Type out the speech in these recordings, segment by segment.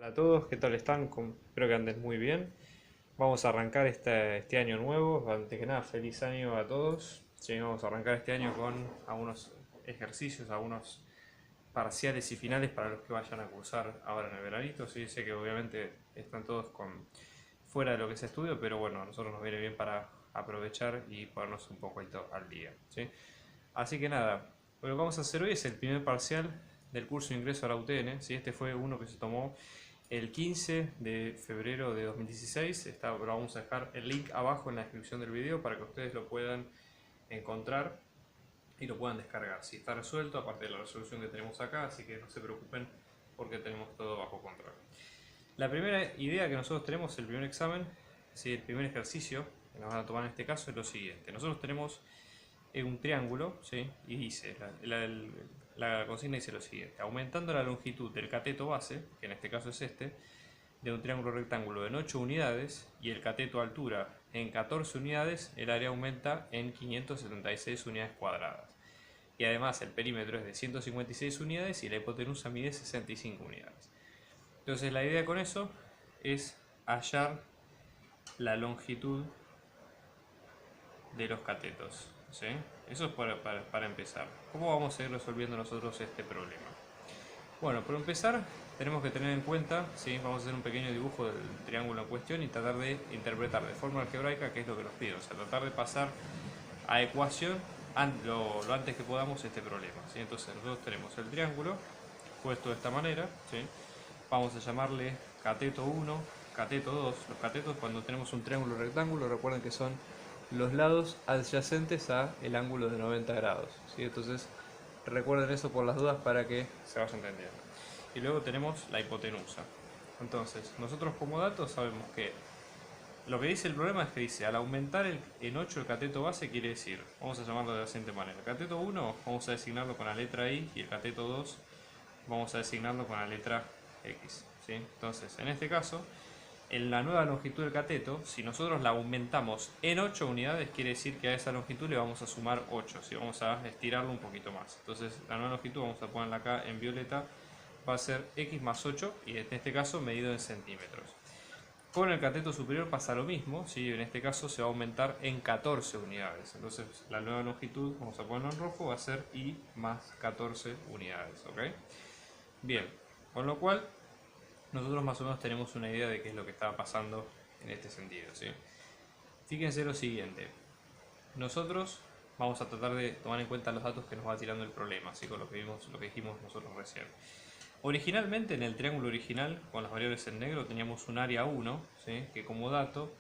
Hola a todos, ¿qué tal están? Espero que anden muy bien. Vamos a arrancar este año nuevo. Antes que nada, feliz año a todos. Sí, vamos a arrancar este año con algunos ejercicios, algunos parciales y finales para los que vayan a cursar ahora en el veranito. Sí, sé que obviamente están todos fuera de lo que es estudio, pero bueno, a nosotros nos viene bien para aprovechar y ponernos un poco al día. ¿Sí? Así que nada, lo que vamos a hacer hoy es el primer parcial del curso de ingreso a la UTN. ¿Sí? Este fue uno que se tomó el 15 de febrero de 2016. Lo vamos a dejar el link abajo en la descripción del video para que ustedes lo puedan encontrar y lo puedan descargar. Si está resuelto, aparte de la resolución que tenemos acá, así que no se preocupen porque tenemos todo bajo control. La primera idea que nosotros tenemos, el primer examen, ¿sí? El primer ejercicio que nos van a tomar en este caso es lo siguiente. Nosotros tenemos un triángulo, ¿sí? Y dice, la consigna dice lo siguiente: aumentando la longitud del cateto base, que en este caso es este, de un triángulo rectángulo en 8 unidades y el cateto altura en 14 unidades, el área aumenta en 576 unidades cuadradas. Y además el perímetro es de 156 unidades y la hipotenusa mide 65 unidades. Entonces la idea con eso es hallar la longitud de los catetos. ¿Sí? Eso es para empezar. ¿Cómo vamos a ir resolviendo nosotros este problema? Bueno, por empezar tenemos que tener en cuenta, ¿sí? Vamos a hacer un pequeño dibujo del triángulo en cuestión y tratar de interpretar de forma algebraica qué es lo que nos pide. O sea, tratar de pasar a ecuación lo antes que podamos este problema. ¿Sí? Entonces nosotros tenemos el triángulo puesto de esta manera. ¿Sí? Vamos a llamarle cateto 1, cateto 2. Los catetos, cuando tenemos un triángulo rectángulo, recuerden que son los lados adyacentes a el ángulo de 90 grados. ¿Sí? Entonces recuerden eso por las dudas para que se vaya entendiendo. Y luego tenemos la hipotenusa. Entonces nosotros como datos sabemos que lo que dice el problema es que dice, al aumentar en 8 el cateto base, quiere decir, vamos a llamarlo de la siguiente manera: el cateto 1 vamos a designarlo con la letra I y el cateto 2 vamos a designarlo con la letra X. ¿Sí? Entonces, en este caso, en la nueva longitud del cateto, si nosotros la aumentamos en 8 unidades, quiere decir que a esa longitud le vamos a sumar 8, ¿sí? Vamos a estirarlo un poquito más. Entonces, la nueva longitud, vamos a ponerla acá en violeta, va a ser X más 8, y en este caso medido en centímetros. Con el cateto superior pasa lo mismo, ¿sí? En este caso se va a aumentar en 14 unidades. Entonces la nueva longitud, vamos a ponerlo en rojo, va a ser Y más 14 unidades. ¿Ok? Bien, con lo cual nosotros más o menos tenemos una idea de qué es lo que está pasando en este sentido. ¿Sí? Fíjense lo siguiente. Nosotros vamos a tratar de tomar en cuenta los datos que nos va tirando el problema, así con lo que vimos, lo que dijimos nosotros recién. Originalmente en el triángulo original, con las variables en negro, teníamos un área 1, ¿sí? Que como dato,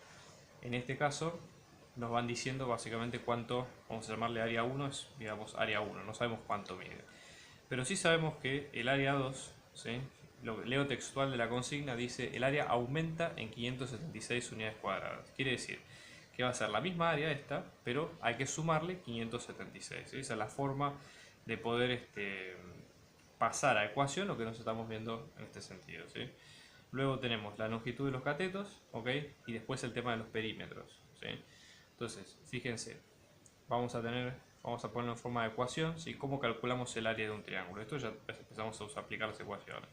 en este caso, nos van diciendo básicamente cuánto, vamos a llamarle área 1, es digamos área 1, no sabemos cuánto mide. Pero sí sabemos que el área 2, ¿sí? Lo leo textual de la consigna, dice el área aumenta en 576 unidades cuadradas. Quiere decir que va a ser la misma área esta, pero hay que sumarle 576. ¿Sí? Esa es la forma de poder pasar a ecuación lo que nos estamos viendo en este sentido. ¿Sí? Luego tenemos la longitud de los catetos, ¿ok? Y después el tema de los perímetros. ¿Sí? Entonces, fíjense, vamos a ponerlo en forma de ecuación, ¿sí? ¿Cómo calculamos el área de un triángulo? Esto ya empezamos a aplicar las ecuaciones.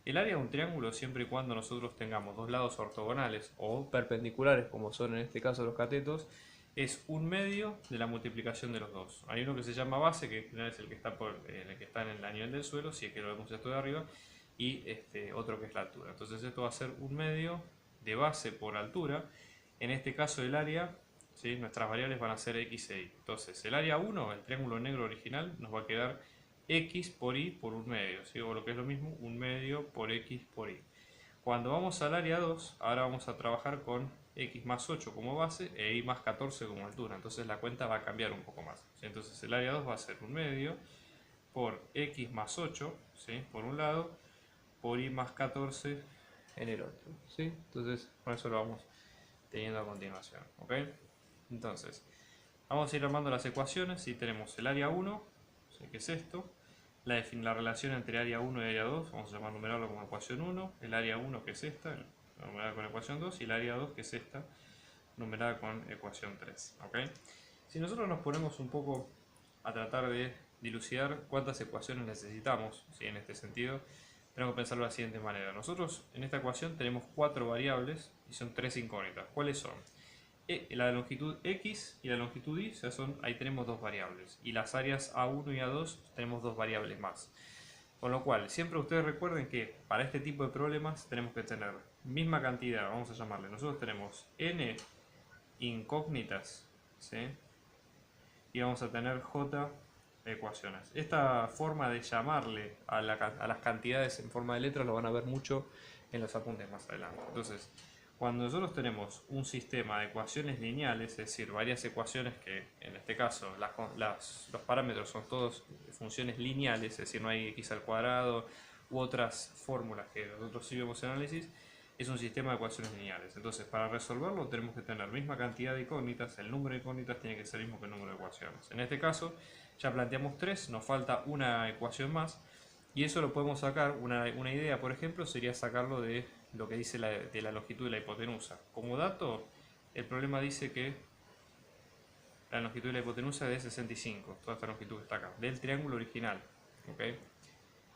El área de un triángulo, siempre y cuando nosotros tengamos dos lados ortogonales o perpendiculares, como son en este caso los catetos, es un medio de la multiplicación de los dos. Hay uno que se llama base, que es el que está, el que está en el nivel del suelo, si es que lo vemos esto de arriba, y otro que es la altura. Entonces esto va a ser un medio de base por altura. En este caso el área, ¿sí? Nuestras variables van a ser x e y. Entonces el área 1, el triángulo negro original, nos va a quedar x por y por un medio, ¿sí? O lo que es lo mismo, un medio por x por y. Cuando vamos al área 2, ahora vamos a trabajar con x más 8 como base e y más 14 como altura. Entonces la cuenta va a cambiar un poco más. ¿Sí? Entonces el área 2 va a ser un medio por x más 8, ¿sí? Por un lado, por y más 14 en el otro. ¿Sí? Entonces con eso lo vamos teniendo a continuación. ¿Ok? Entonces, vamos a ir armando las ecuaciones. Si tenemos el área 1, ¿sí? Que es esto, la relación entre área 1 y área 2, vamos a llamar numerarlo como ecuación 1, el área 1 que es esta, numerada con ecuación 2, y el área 2 que es esta, numerada con ecuación 3. ¿Okay? Si nosotros nos ponemos un poco a tratar de dilucidar cuántas ecuaciones necesitamos, ¿sí? En este sentido, tenemos que pensarlo de la siguiente manera. Nosotros en esta ecuación tenemos 4 variables y son 3 incógnitas. ¿Cuáles son? La longitud X y la longitud Y, o sea, ahí tenemos 2 variables. Y las áreas A1 y A2 tenemos 2 variables más. Con lo cual, siempre ustedes recuerden que para este tipo de problemas tenemos que tener misma cantidad, vamos a llamarle. Nosotros tenemos n incógnitas, ¿sí? Y vamos a tener j ecuaciones. Esta forma de llamarle a las cantidades en forma de letras lo van a ver mucho en los apuntes más adelante. Entonces, cuando nosotros tenemos un sistema de ecuaciones lineales, es decir, varias ecuaciones que en este caso los parámetros son todos funciones lineales, es decir, no hay x al cuadrado u otras fórmulas que nosotros sí vemos en análisis, es un sistema de ecuaciones lineales. Entonces, para resolverlo tenemos que tener misma cantidad de incógnitas, el número de incógnitas tiene que ser el mismo que el número de ecuaciones. En este caso, ya planteamos 3, nos falta una ecuación más, y eso lo podemos sacar, una idea por ejemplo sería sacarlo de lo que dice de la longitud de la hipotenusa. Como dato, el problema dice que la longitud de la hipotenusa es de 65, toda esta longitud que está acá, del triángulo original. ¿Okay?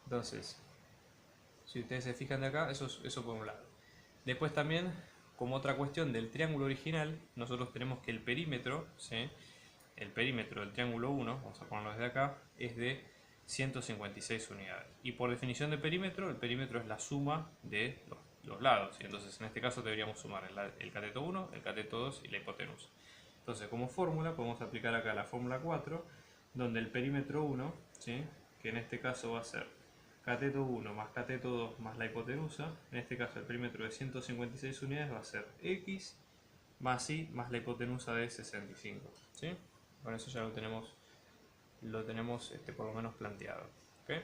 Entonces, si ustedes se fijan de acá, eso por un lado. Después también, como otra cuestión del triángulo original, nosotros tenemos que el perímetro, ¿sí? El perímetro del triángulo 1, vamos a ponerlo desde acá, es de 156 unidades. Y por definición de perímetro, el perímetro es la suma de los lados. Y entonces en este caso deberíamos sumar el cateto 1, el cateto 2 y la hipotenusa. Entonces como fórmula podemos aplicar acá la fórmula 4, donde el perímetro 1, ¿sí? Que en este caso va a ser cateto 1 más cateto 2 más la hipotenusa, en este caso el perímetro de 156 unidades va a ser x más y más la hipotenusa de 65. ¿Sí? Con eso ya lo tenemos por lo menos planteado. ¿Okay?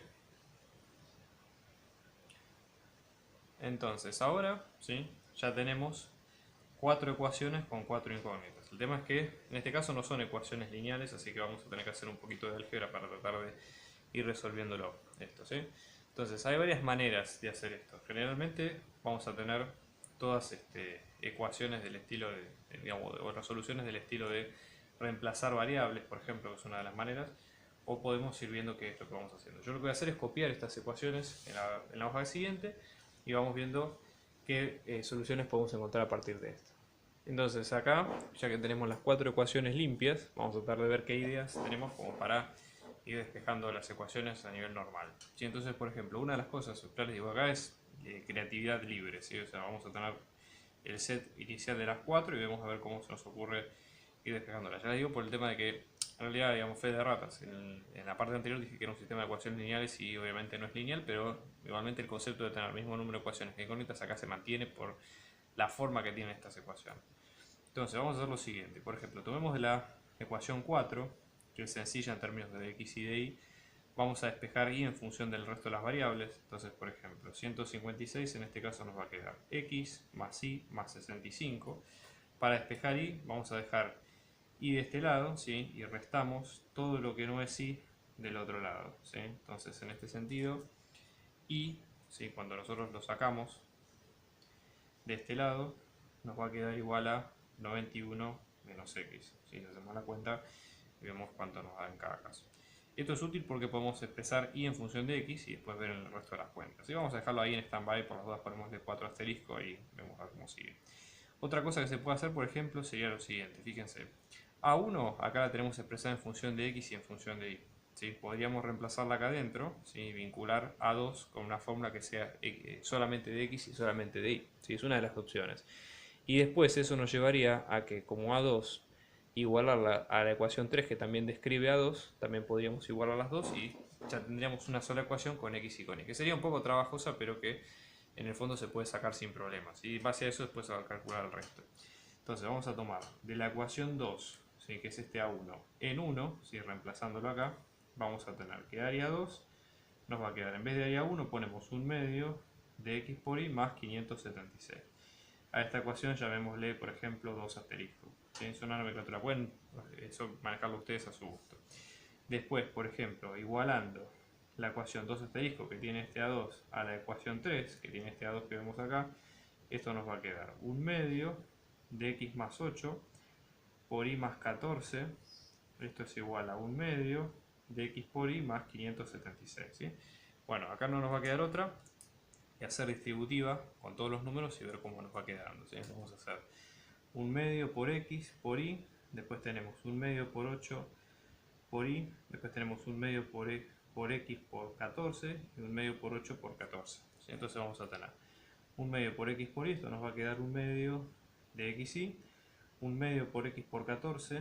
Entonces ahora, ¿sí? Ya tenemos 4 ecuaciones con 4 incógnitas. El tema es que en este caso no son ecuaciones lineales, así que vamos a tener que hacer un poquito de álgebra para tratar de ir resolviéndolo esto, ¿sí? Entonces hay varias maneras de hacer esto. Generalmente vamos a tener todas ecuaciones del estilo digamos, o resoluciones del estilo de reemplazar variables, por ejemplo, que es una de las maneras, o podemos ir viendo qué es lo que vamos haciendo. Yo lo que voy a hacer es copiar estas ecuaciones en la hoja siguiente y vamos viendo qué soluciones podemos encontrar a partir de esto. Entonces acá, ya que tenemos las 4 ecuaciones limpias, vamos a tratar de ver qué ideas tenemos como para ir despejando las ecuaciones a nivel normal. ¿Sí? Entonces, por ejemplo, una de las cosas, ya les digo acá, es creatividad libre. ¿Sí? O sea, vamos a tener el set inicial de las 4 y vamos a ver cómo se nos ocurre ir despejándolas. Ya les digo por el tema de que, en realidad, digamos, fe de ratas. En la parte anterior dije que era un sistema de ecuaciones lineales y obviamente no es lineal, pero igualmente el concepto de tener el mismo número de ecuaciones que incógnitas acá se mantiene por la forma que tienen estas ecuaciones. Entonces vamos a hacer lo siguiente. Por ejemplo, tomemos la ecuación 4, que es sencilla en términos de x y de y. Vamos a despejar y en función del resto de las variables. Entonces, por ejemplo, 156 en este caso nos va a quedar x más y más 65. Para despejar y vamos a dejar y de este lado, ¿sí? Y restamos todo lo que no es y del otro lado, ¿sí? Entonces, en este sentido, y, ¿sí? Cuando nosotros lo sacamos de este lado, nos va a quedar igual a 91 menos x. Si hacemos la cuenta y vemos cuánto nos da en cada caso. Esto es útil porque podemos expresar y en función de x y después ver el resto de las cuentas. Y vamos a dejarlo ahí en stand-by, por las dudas ponemos de 4 asterisco y vemos a ver cómo sigue. Otra cosa que se puede hacer, por ejemplo, sería lo siguiente. Fíjense, A1 acá la tenemos expresada en función de x y en función de y. ¿Sí? Podríamos reemplazarla acá adentro, ¿sí? Vincular A2 con una fórmula que sea solamente de x y solamente de y. ¿Sí? Es una de las opciones. Y después eso nos llevaría a que como A2 igualar a la ecuación 3 que también describe A2, también podríamos igualar las dos y ya tendríamos una sola ecuación con x y con y, que sería un poco trabajosa, pero que en el fondo se puede sacar sin problemas. Y en base a eso después se va a calcular el resto. Entonces vamos a tomar de la ecuación 2, ¿sí? Que es este A1, en 1, ¿sí? Reemplazándolo acá, vamos a tener que área 2 nos va a quedar, en vez de área 1 ponemos un medio de x por y más 576. A esta ecuación llamémosle, por ejemplo, 2 asterisco. ¿Sí? Es una nomenclatura, pueden eso manejarlo ustedes a su gusto. Después, por ejemplo, igualando la ecuación 2 asterisco que tiene este A2 a la ecuación 3 que tiene este A2 que vemos acá, esto nos va a quedar un medio de x más 8 por y más 14. Esto es igual a un medio de x por y más 576. ¿Sí? Bueno, acá no nos va a quedar otra y hacer distributiva con todos los números y ver cómo nos va quedando, ¿sí? Vamos a hacer 1/2 por x por y, después tenemos 1/2 por 8 por y, después tenemos 1/2 por x por 14 y 1/2 por 8 por 14, ¿sí? Entonces vamos a tener 1/2 por x por y, esto nos va a quedar 1/2 de xy, 1/2 por x por 14,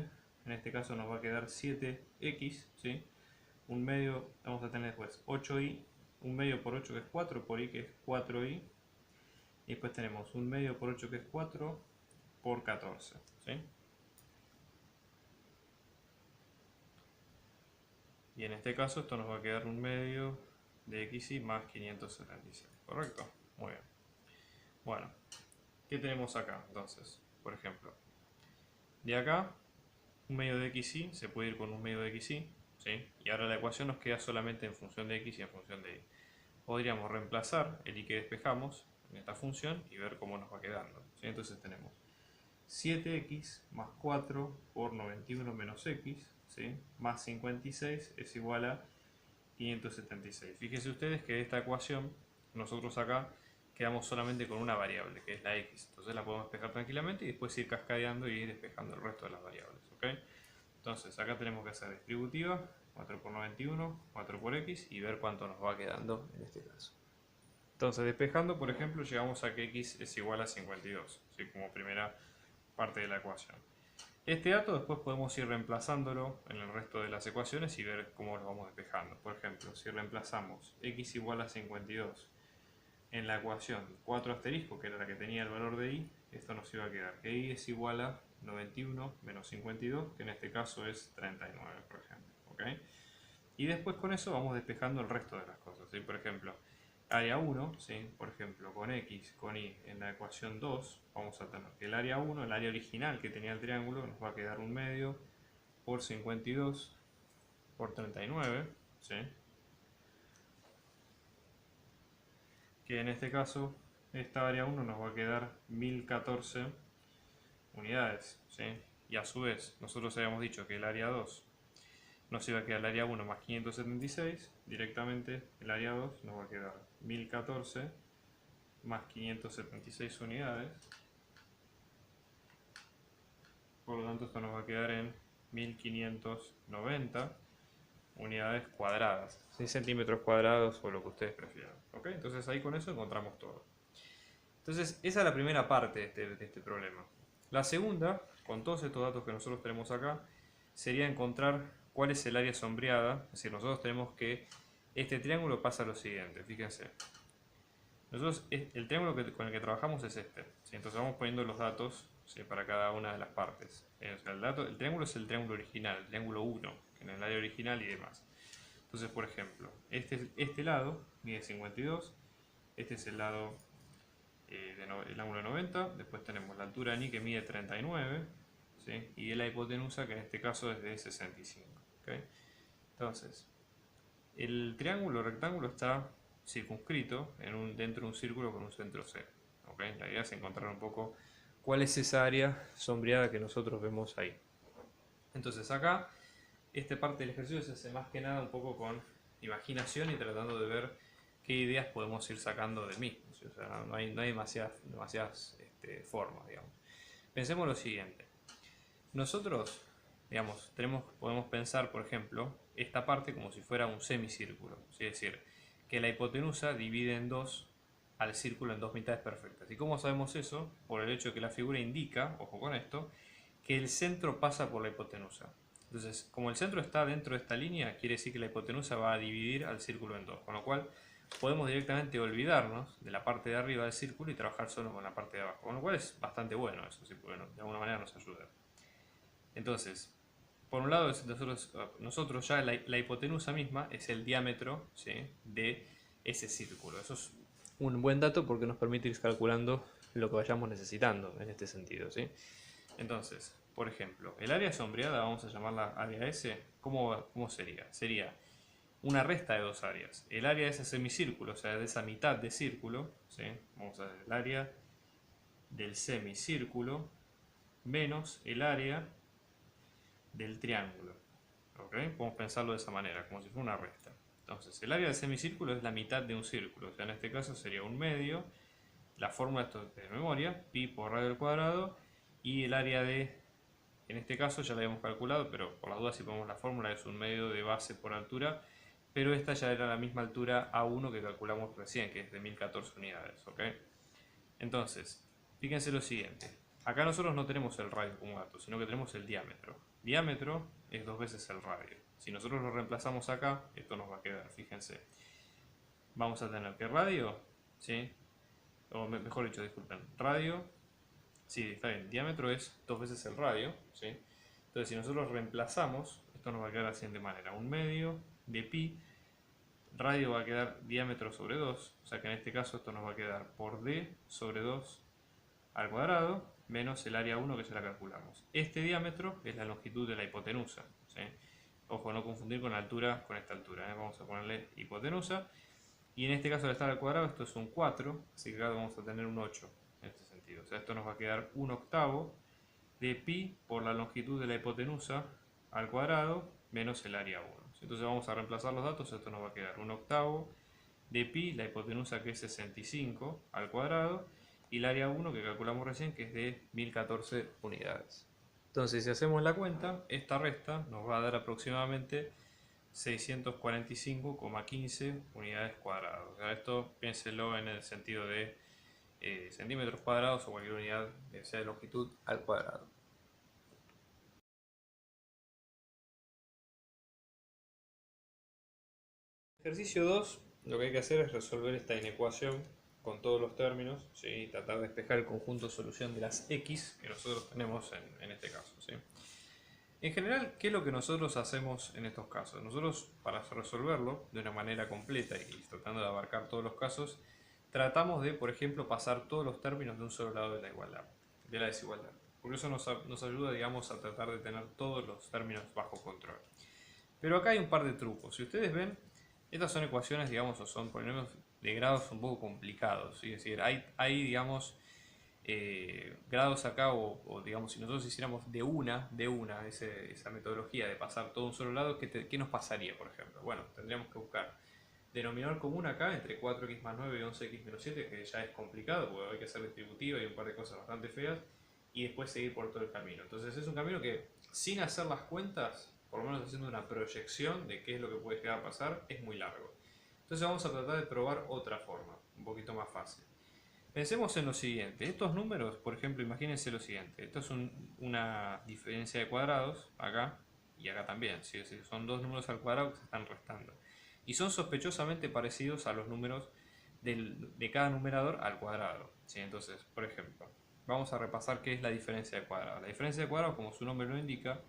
en este caso nos va a quedar 7x, ¿sí? 1/2, vamos a tener después 8y, 1/2 por 8 que es 4, por y que es 4y, y después tenemos 1/2 por 8 que es 4 por 14, ¿sí? Y en este caso esto nos va a quedar 1/2 de xy más 576, ¿correcto? Muy bien. Bueno, ¿qué tenemos acá entonces? Por ejemplo, de acá, 1/2 de xy se puede ir con 1/2 de xy, ¿sí? Y ahora la ecuación nos queda solamente en función de x y en función de y. Podríamos reemplazar el y que despejamos en esta función y ver cómo nos va quedando, ¿sí? Entonces tenemos 7x más 4 por 91 menos x, ¿sí? Más 56 es igual a 576. Fíjense ustedes que de esta ecuación nosotros acá quedamos solamente con una variable, que es la x. Entonces la podemos despejar tranquilamente y después ir cascadeando y ir despejando el resto de las variables, ¿ok? Entonces acá tenemos que hacer distributiva, 4 por 91, 4 por x y ver cuánto nos va quedando en este caso. Entonces despejando, por ejemplo, llegamos a que x es igual a 52, ¿sí? Como primera parte de la ecuación. Este dato después podemos ir reemplazándolo en el resto de las ecuaciones y ver cómo lo vamos despejando. Por ejemplo, si reemplazamos x igual a 52 en la ecuación 4 asterisco, que era la que tenía el valor de y, esto nos iba a quedar que y es igual a 91 menos 52, que en este caso es 39, por ejemplo, ¿ok? Y después con eso vamos despejando el resto de las cosas, ¿sí? Por ejemplo, área 1, ¿sí? Por ejemplo, con x, con y en la ecuación 2, vamos a tener que el área 1, el área original que tenía el triángulo, nos va a quedar 1/2 por 52 por 39, ¿sí? Que en este caso, esta área 1 nos va a quedar 1014 unidades, ¿sí? Y a su vez, nosotros habíamos dicho que el área 2 nos iba a quedar el área 1 más 576, directamente el área 2 nos va a quedar 1014 más 576 unidades, por lo tanto esto nos va a quedar en 1590 unidades cuadradas, 6 centímetros cuadrados o lo que ustedes prefieran, ¿ok? Entonces ahí con eso encontramos todo. Entonces esa es la primera parte de este problema. La segunda, con todos estos datos que nosotros tenemos acá, sería encontrar cuál es el área sombreada. Es decir, nosotros tenemos que este triángulo pasa lo siguiente, fíjense. Nosotros, el triángulo con el que trabajamos es este, ¿sí? Entonces vamos poniendo los datos, ¿sí? Para cada una de las partes. O sea, el triángulo es el triángulo original, el triángulo 1, en el área original y demás. Entonces, por ejemplo, este lado mide 52, este es el lado el ángulo 90, después tenemos la altura de ni que mide 39, ¿sí? Y la hipotenusa que en este caso es de 65, ¿okay? Entonces, el triángulo rectángulo está circunscrito dentro de un círculo con un centro C, ¿okay? La idea es encontrar un poco cuál es esa área sombreada que nosotros vemos ahí. Entonces acá, esta parte del ejercicio se hace más que nada un poco con imaginación y tratando de ver qué ideas podemos ir sacando del mismo, ¿sí? O sea, no hay demasiadas formas, digamos. Pensemos lo siguiente. Nosotros, digamos, podemos pensar, por ejemplo, esta parte como si fuera un semicírculo, ¿sí? Es decir, que la hipotenusa divide en dos al círculo en dos mitades perfectas. ¿Y cómo sabemos eso? Por el hecho de que la figura indica, ojo con esto, que el centro pasa por la hipotenusa. Entonces, como el centro está dentro de esta línea, quiere decir que la hipotenusa va a dividir al círculo en dos, con lo cual podemos directamente olvidarnos de la parte de arriba del círculo y trabajar solo con la parte de abajo, con lo cual es bastante bueno eso, ¿sí? Porque de alguna manera nos ayuda. Entonces, por un lado, nosotros ya la hipotenusa misma es el diámetro, ¿sí? De ese círculo. Eso es un buen dato porque nos permite ir calculando lo que vayamos necesitando en este sentido, ¿sí? Entonces, por ejemplo, el área sombreada, vamos a llamarla área S, ¿cómo sería? Sería una resta de dos áreas. El área de ese semicírculo, o sea, de esa mitad de círculo, ¿sí? Vamos a ver el área del semicírculo menos el área del triángulo. ¿Ok? Podemos pensarlo de esa manera, como si fuera una resta. Entonces, el área del semicírculo es la mitad de un círculo, o sea, en este caso sería un medio. La fórmula esto es de memoria, pi por radio al cuadrado, y el área de, en este caso ya la habíamos calculado, pero por las dudas si ponemos la fórmula es un medio de base por altura, pero esta ya era la misma altura A1 que calculamos recién, que es de 1014 unidades, ¿ok? Entonces, fíjense lo siguiente, acá nosotros no tenemos el radio como dato, sino que tenemos el diámetro. Diámetro es 2 veces el radio. Si nosotros lo reemplazamos acá, esto nos va a quedar, fíjense. Vamos a tener que radio, ¿sí? O mejor dicho, disculpen, radio, sí, está bien, diámetro es 2 veces el radio, ¿sí? Entonces si nosotros reemplazamos, esto nos va a quedar de la siguiente manera, un medio de pi, radio va a quedar diámetro sobre 2, o sea que en este caso esto nos va a quedar por d sobre 2 al cuadrado, menos el área 1 que ya la calculamos. Este diámetro es la longitud de la hipotenusa, ¿sí? Ojo, no confundir con la altura con esta altura, ¿eh? Vamos a ponerle hipotenusa. Y en este caso al estar al cuadrado esto es un 4, así que acá vamos a tener un 8 en este sentido. O sea, esto nos va a quedar un octavo de pi por la longitud de la hipotenusa al cuadrado menos el área 1. Entonces vamos a reemplazar los datos, esto nos va a quedar un octavo de pi, la hipotenusa que es 65 al cuadrado, y el área 1 que calculamos recién que es de 1014 unidades. Entonces si hacemos la cuenta, esta resta nos va a dar aproximadamente 645,15 unidades cuadradas. O sea, esto piénselo en el sentido de centímetros cuadrados o cualquier unidad sea de longitud al cuadrado. Ejercicio 2, lo que hay que hacer es resolver esta inecuación con todos los términos, ¿sí? Y tratar de despejar el conjunto de solución de las x que nosotros tenemos en este caso, ¿sí? En general, ¿qué es lo que nosotros hacemos en estos casos? Nosotros, para resolverlo de una manera completa y tratando de abarcar todos los casos, tratamos de, por ejemplo, pasar todos los términos de un solo lado de la igualdad, de la desigualdad. Porque eso nos ayuda, digamos, a tratar de tener todos los términos bajo control. Pero acá hay un par de trucos. Si ustedes ven, estas son ecuaciones, digamos, o son polinomios de grados un poco complicados, ¿sí? Es decir, hay digamos, grados acá, o digamos, si nosotros hiciéramos de una esa metodología de pasar todo un solo lado, ¿qué nos pasaría, por ejemplo? Bueno, tendríamos que buscar denominador común acá entre 4x más 9 y 11x menos 7, que ya es complicado porque hay que hacer distributiva y un par de cosas bastante feas, y después seguir por todo el camino. Entonces es un camino que, sin hacer las cuentas, por lo menos haciendo una proyección de qué es lo que puede llegar a pasar, es muy largo. Entonces vamos a tratar de probar otra forma, un poquito más fácil. Pensemos en lo siguiente, estos números, por ejemplo, imagínense lo siguiente, esto es una diferencia de cuadrados, acá y acá también, ¿sí? Es decir, son dos números al cuadrado que se están restando. Y son sospechosamente parecidos a los números de cada numerador al cuadrado, ¿sí? Entonces, por ejemplo, vamos a repasar qué es la diferencia de cuadrados. La diferencia de cuadrados, como su nombre lo indica,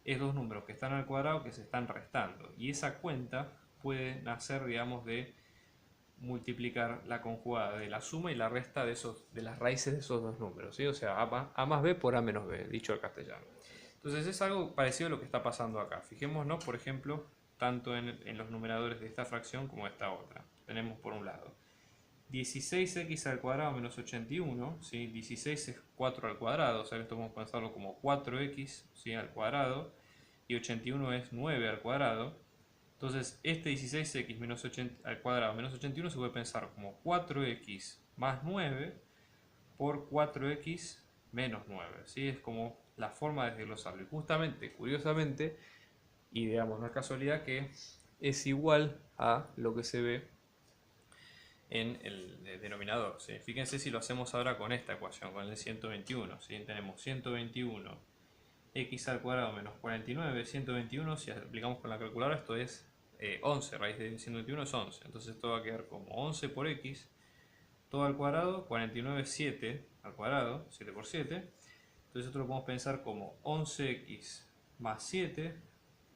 es dos números que están al cuadrado que se están restando. Y esa cuenta puede nacer, digamos, de multiplicar la conjugada de la suma y la resta de las raíces de esos dos números, ¿sí? O sea, a más b por a menos b, dicho al castellano. Entonces es algo parecido a lo que está pasando acá. Fijémonos, por ejemplo, tanto en los numeradores de esta fracción como de esta otra. Tenemos por un lado 16x al cuadrado menos 81, ¿sí? 16 es 4 al cuadrado, o sea, esto podemos pensarlo como 4x, ¿sí? Al cuadrado, y 81 es 9 al cuadrado. Entonces, este 16x menos 80 al cuadrado menos 81 se puede pensar como 4x más 9 por 4x menos 9, ¿sí? Es como la forma de desglosarlo. Y justamente, curiosamente, y digamos, no es casualidad que es igual a lo que se ve en el denominador, ¿sí? Fíjense si lo hacemos ahora con esta ecuación, con el 121, ¿sí? Tenemos 121 x al cuadrado menos 49, 121, si aplicamos con la calculadora, esto es 11, raíz de 121 es 11, entonces esto va a quedar como 11 por x, todo al cuadrado, 49 es 7 al cuadrado, 7 por 7, entonces esto lo podemos pensar como 11x más 7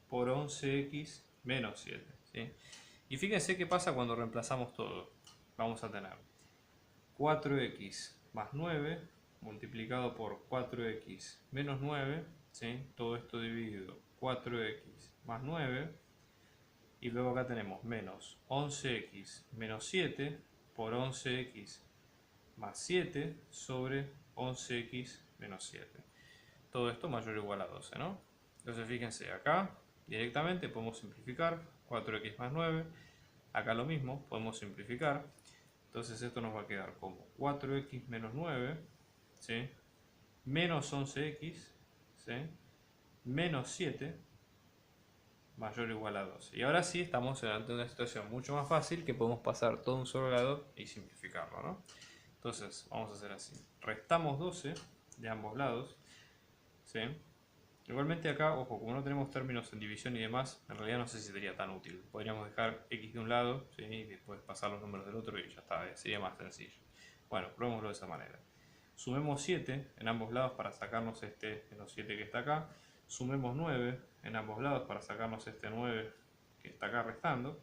por 11x menos 7, ¿sí? Y fíjense qué pasa cuando reemplazamos todo. Vamos a tener 4x más 9 multiplicado por 4x menos 9, ¿sí? Todo esto dividido 4x más 9, y luego acá tenemos menos 11x menos 7 por 11x más 7 sobre 11x menos 7. Todo esto mayor o igual a 12, ¿no? Entonces fíjense, acá directamente podemos simplificar 4x más 9. Acá lo mismo, podemos simplificar. Entonces esto nos va a quedar como 4x menos 9, ¿sí? Menos 11x, ¿sí? Menos 7 mayor o igual a 12. Y ahora sí estamos ante una situación mucho más fácil, que podemos pasar todo un solo lado y simplificarlo, ¿no? Entonces vamos a hacer así. Restamos 12 de ambos lados, ¿sí? Igualmente acá, ojo, como no tenemos términos en división y demás, en realidad no sé si sería tan útil. Podríamos dejar x de un lado, ¿sí? Y después pasar los números del otro y ya está, sería más sencillo. Bueno, probémoslo de esa manera. Sumemos 7 en ambos lados para sacarnos este menos 7 que está acá. Sumemos 9 en ambos lados para sacarnos este 9 que está acá restando.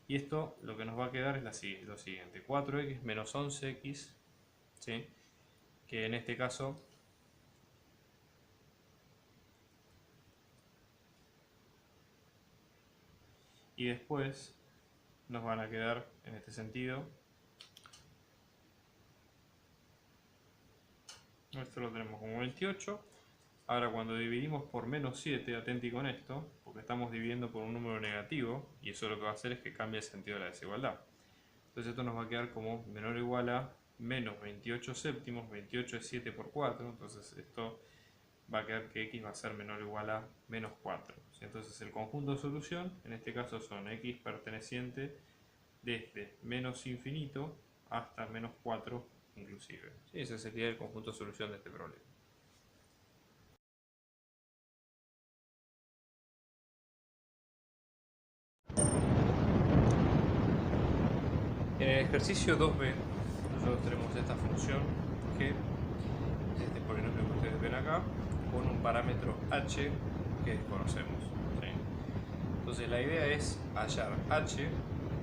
Y esto lo que nos va a quedar es lo siguiente. 4x menos 11x, ¿sí? Que en este caso y después nos van a quedar en este sentido. Esto lo tenemos como 28. Ahora cuando dividimos por menos 7, atenti con esto, porque estamos dividiendo por un número negativo, y eso lo que va a hacer es que cambie el sentido de la desigualdad. Entonces esto nos va a quedar como menor o igual a menos 28 séptimos. 28 es 7 por 4, entonces esto va a quedar que x va a ser menor o igual a menos 4. Entonces el conjunto de solución, en este caso son x perteneciente desde menos infinito hasta menos 4 inclusive. Sí, ese sería el conjunto de solución de este problema. En el ejercicio 2b nosotros tenemos esta función que es este polinomio que ustedes ven acá con un parámetro h que desconocemos, ¿sí? Entonces la idea es hallar h,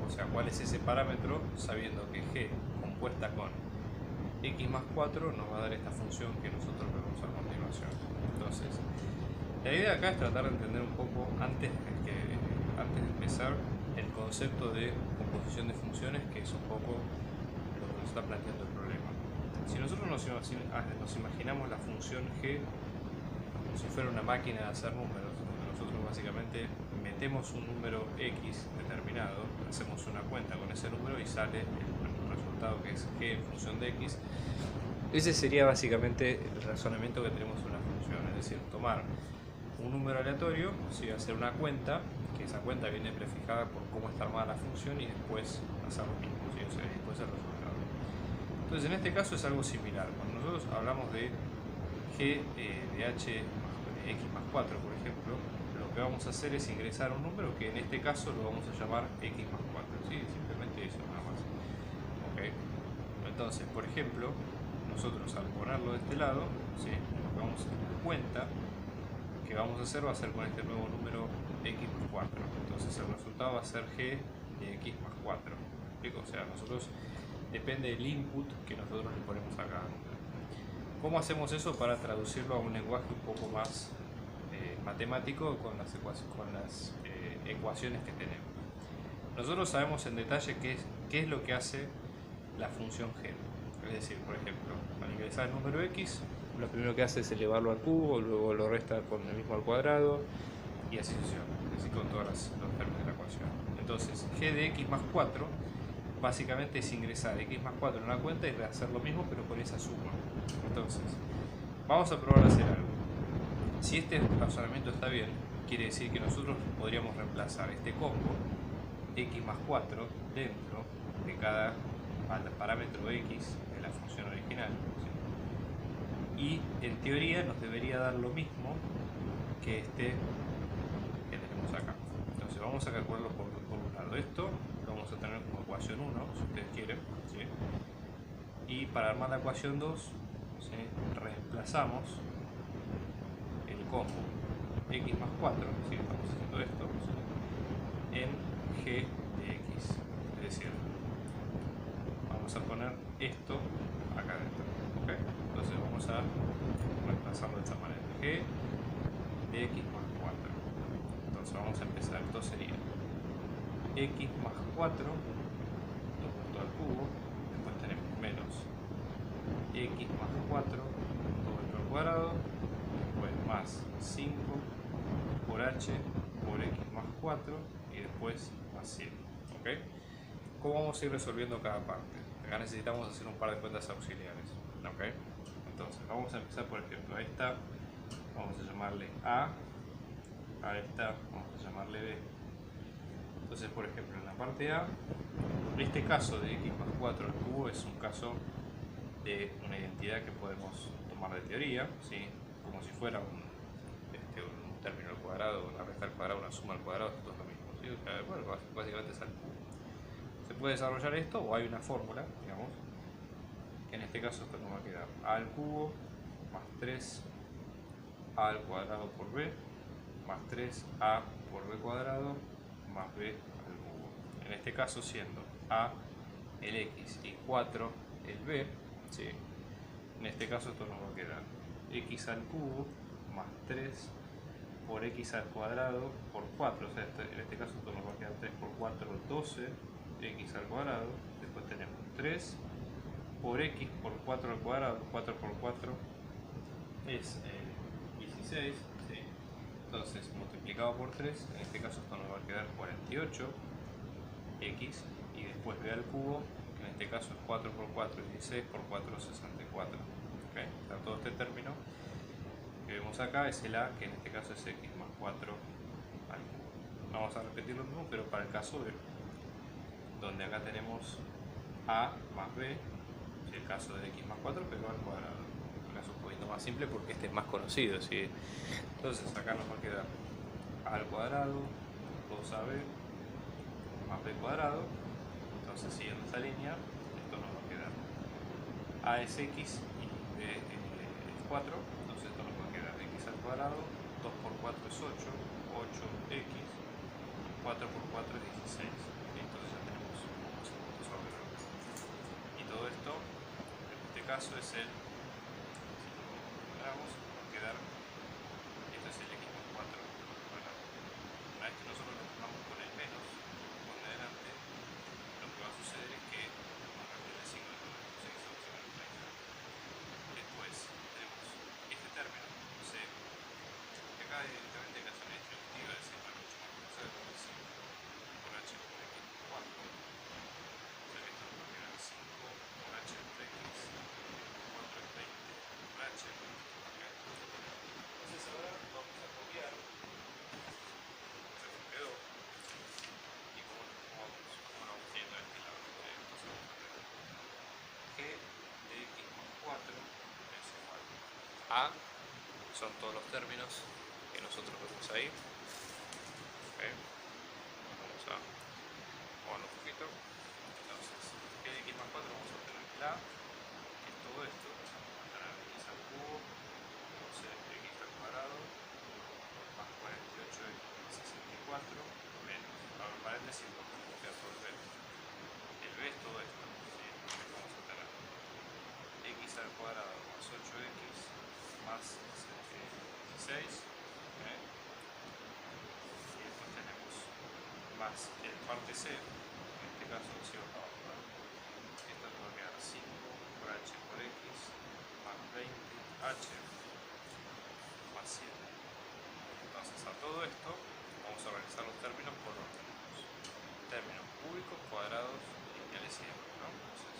o sea cuál es ese parámetro, sabiendo que g compuesta con x más 4 nos va a dar esta función que nosotros vemos a continuación. Entonces la idea acá es tratar de entender un poco antes de empezar el concepto de composición de funciones, que es un poco lo que nos está planteando el problema. Si nosotros nos imaginamos la función g como si fuera una máquina de hacer números, donde nosotros básicamente metemos un número x determinado, hacemos una cuenta con ese número y sale el resultado que es g en función de x. Ese sería básicamente el razonamiento que tenemos en una función, es decir, tomar un número aleatorio, ¿sí? Hacer una cuenta, que esa cuenta viene prefijada por cómo está armada la función, y después hacer lo mismo, ¿sí? O sea, después el resultado. Entonces en este caso es algo similar. Cuando nosotros hablamos de g de h de x más 4, por ejemplo, lo que vamos a hacer es ingresar un número que en este caso lo vamos a llamar x más 4, ¿sí? Simplemente eso, nada más. ¿Okay? Entonces, por ejemplo, nosotros al ponerlo de este lado, ¿sí? Lo que vamos a dar cuenta que vamos a hacer va a ser con este nuevo número x más 4. Entonces el resultado va a ser g de x más 4. ¿Me explico? O sea, nosotros depende del input que nosotros le ponemos acá. ¿Cómo hacemos eso para traducirlo a un lenguaje un poco más matemático con las ecuaciones que tenemos? Nosotros sabemos en detalle qué es lo que hace la función g. Es decir, por ejemplo, al ingresar el número x, lo primero que hace es elevarlo al cubo, luego lo resta con el mismo al cuadrado, y así sucesivamente, así con todos los términos de la ecuación. Entonces, g de x más 4 básicamente es ingresar x más 4 en una cuenta y hacer lo mismo, pero con esa suma. Entonces, vamos a probar a hacer algo. Si este razonamiento está bien, quiere decir que nosotros podríamos reemplazar este combo x más 4 dentro de cada parámetro x de la función original, ¿sí? Y en teoría nos debería dar lo mismo que este que tenemos acá. Entonces vamos a calcularlo por un lado. Esto lo vamos a tener como ecuación 1, si ustedes quieren, ¿sí? Y para armar la ecuación 2, ¿sí? Reemplazamos el combo x más 4, ¿sí? Estamos haciendo esto, ¿sí? En g de x. Es decir, vamos a poner esto acá dentro, ¿okay? Entonces vamos a reemplazarlo de esta manera: g de x más 4. Entonces vamos a empezar. Esto sería x más 4 todo al cubo, después tenemos menos x más 4 todo al cuadrado, después más 5 por h por x más 4 y después más 7, ¿okay? ¿Cómo vamos a ir resolviendo cada parte? Acá necesitamos hacer un par de cuentas auxiliares. ¿Ok? Entonces, vamos a empezar por ejemplo a esta, vamos a llamarle a esta vamos a llamarle B. Entonces, por ejemplo, en la parte A, este caso de x más 4 al cubo es un caso de una identidad que podemos tomar de teoría, ¿sí? Como si fuera un término al cuadrado, una resta al cuadrado, una suma al cuadrado, esto es lo mismo, ¿sí? O sea, bueno, básicamente es al cubo. Se puede desarrollar esto o hay una fórmula, digamos, que en este caso esto nos va a quedar a al cubo más 3a al cuadrado por b más 3a por b cuadrado más b al cubo. En este caso siendo a el x y 4 el b, ¿sí? En este caso esto nos va a quedar x al cubo más 3 por x al cuadrado por 4, o sea, en este caso esto nos va a quedar 3 por 4, 12 x al cuadrado, después tenemos 3 por x por 4 al cuadrado, 4 por 4 es 16, ¿sí? Entonces multiplicado por 3, en este caso esto nos va a quedar 48 x y después b al cubo, que en este caso es 4 por 4 es 16 por 4 es 64. ¿Okay? O sea, todo este término que vemos acá es el a, que en este caso es x más 4 al cubo. No vamos a repetir lo mismo, pero para el caso B, donde acá tenemos a más b, el caso de x más 4, pero al cuadrado. Un caso un poquito más simple porque este es más conocido, ¿sí? Entonces acá nos va a quedar a al cuadrado, 2ab más b cuadrado. Entonces siguiendo esta línea, esto nos va a quedar a es x y b es 4. Entonces esto nos va a quedar x al cuadrado, 2 por 4 es 8, 8x, 4 por 4 es 16. Entonces ya tenemos un conjunto sobre el otro. Y todo esto, en este caso es el, si lo comparamos, va a quedar, esto es el x más 4 cuadrado. Una vez que nosotros lo tomamos con el menos, con adelante, lo que va a suceder es que vamos a cambiar el signo de número, ¿sí? Eso va a ser el tradicional. Después tenemos este término, c, que acá evidentemente en caso de distributiva es siempre mucho más conocido como 5 por h por x por 4. O sea que esto nos va a quedar 5 por h por x, por 4 es 20 por h. ¿Okay? Entonces ahora vamos a copiar, se quedó, y cómo lo vamos haciendo de este lado. Entonces vamos a tener g de x más 4 es igual a, son todos los términos que nosotros vemos ahí. Okay. Vamos a moverlo un poquito. Entonces, g de x más 4 vamos a obtener la, que es todo esto, vamos a tener x al cubo, 12x al cuadrado, más 48x más 64, menos, ahora en paréntesis vamos a copiar todo el b. El b es todo esto, ¿sí? Entonces vamos a tener x al cuadrado más 8x más 16, ¿okay? Y después tenemos más el parte c, en este caso si vamos abajo, ¿no? Esto nos va a quedar 5 por h por x más 20h más 7. Entonces a todo esto vamos a organizar los términos por orden. Términos cúbicos, cuadrados, lineales y demás, ¿no? Entonces,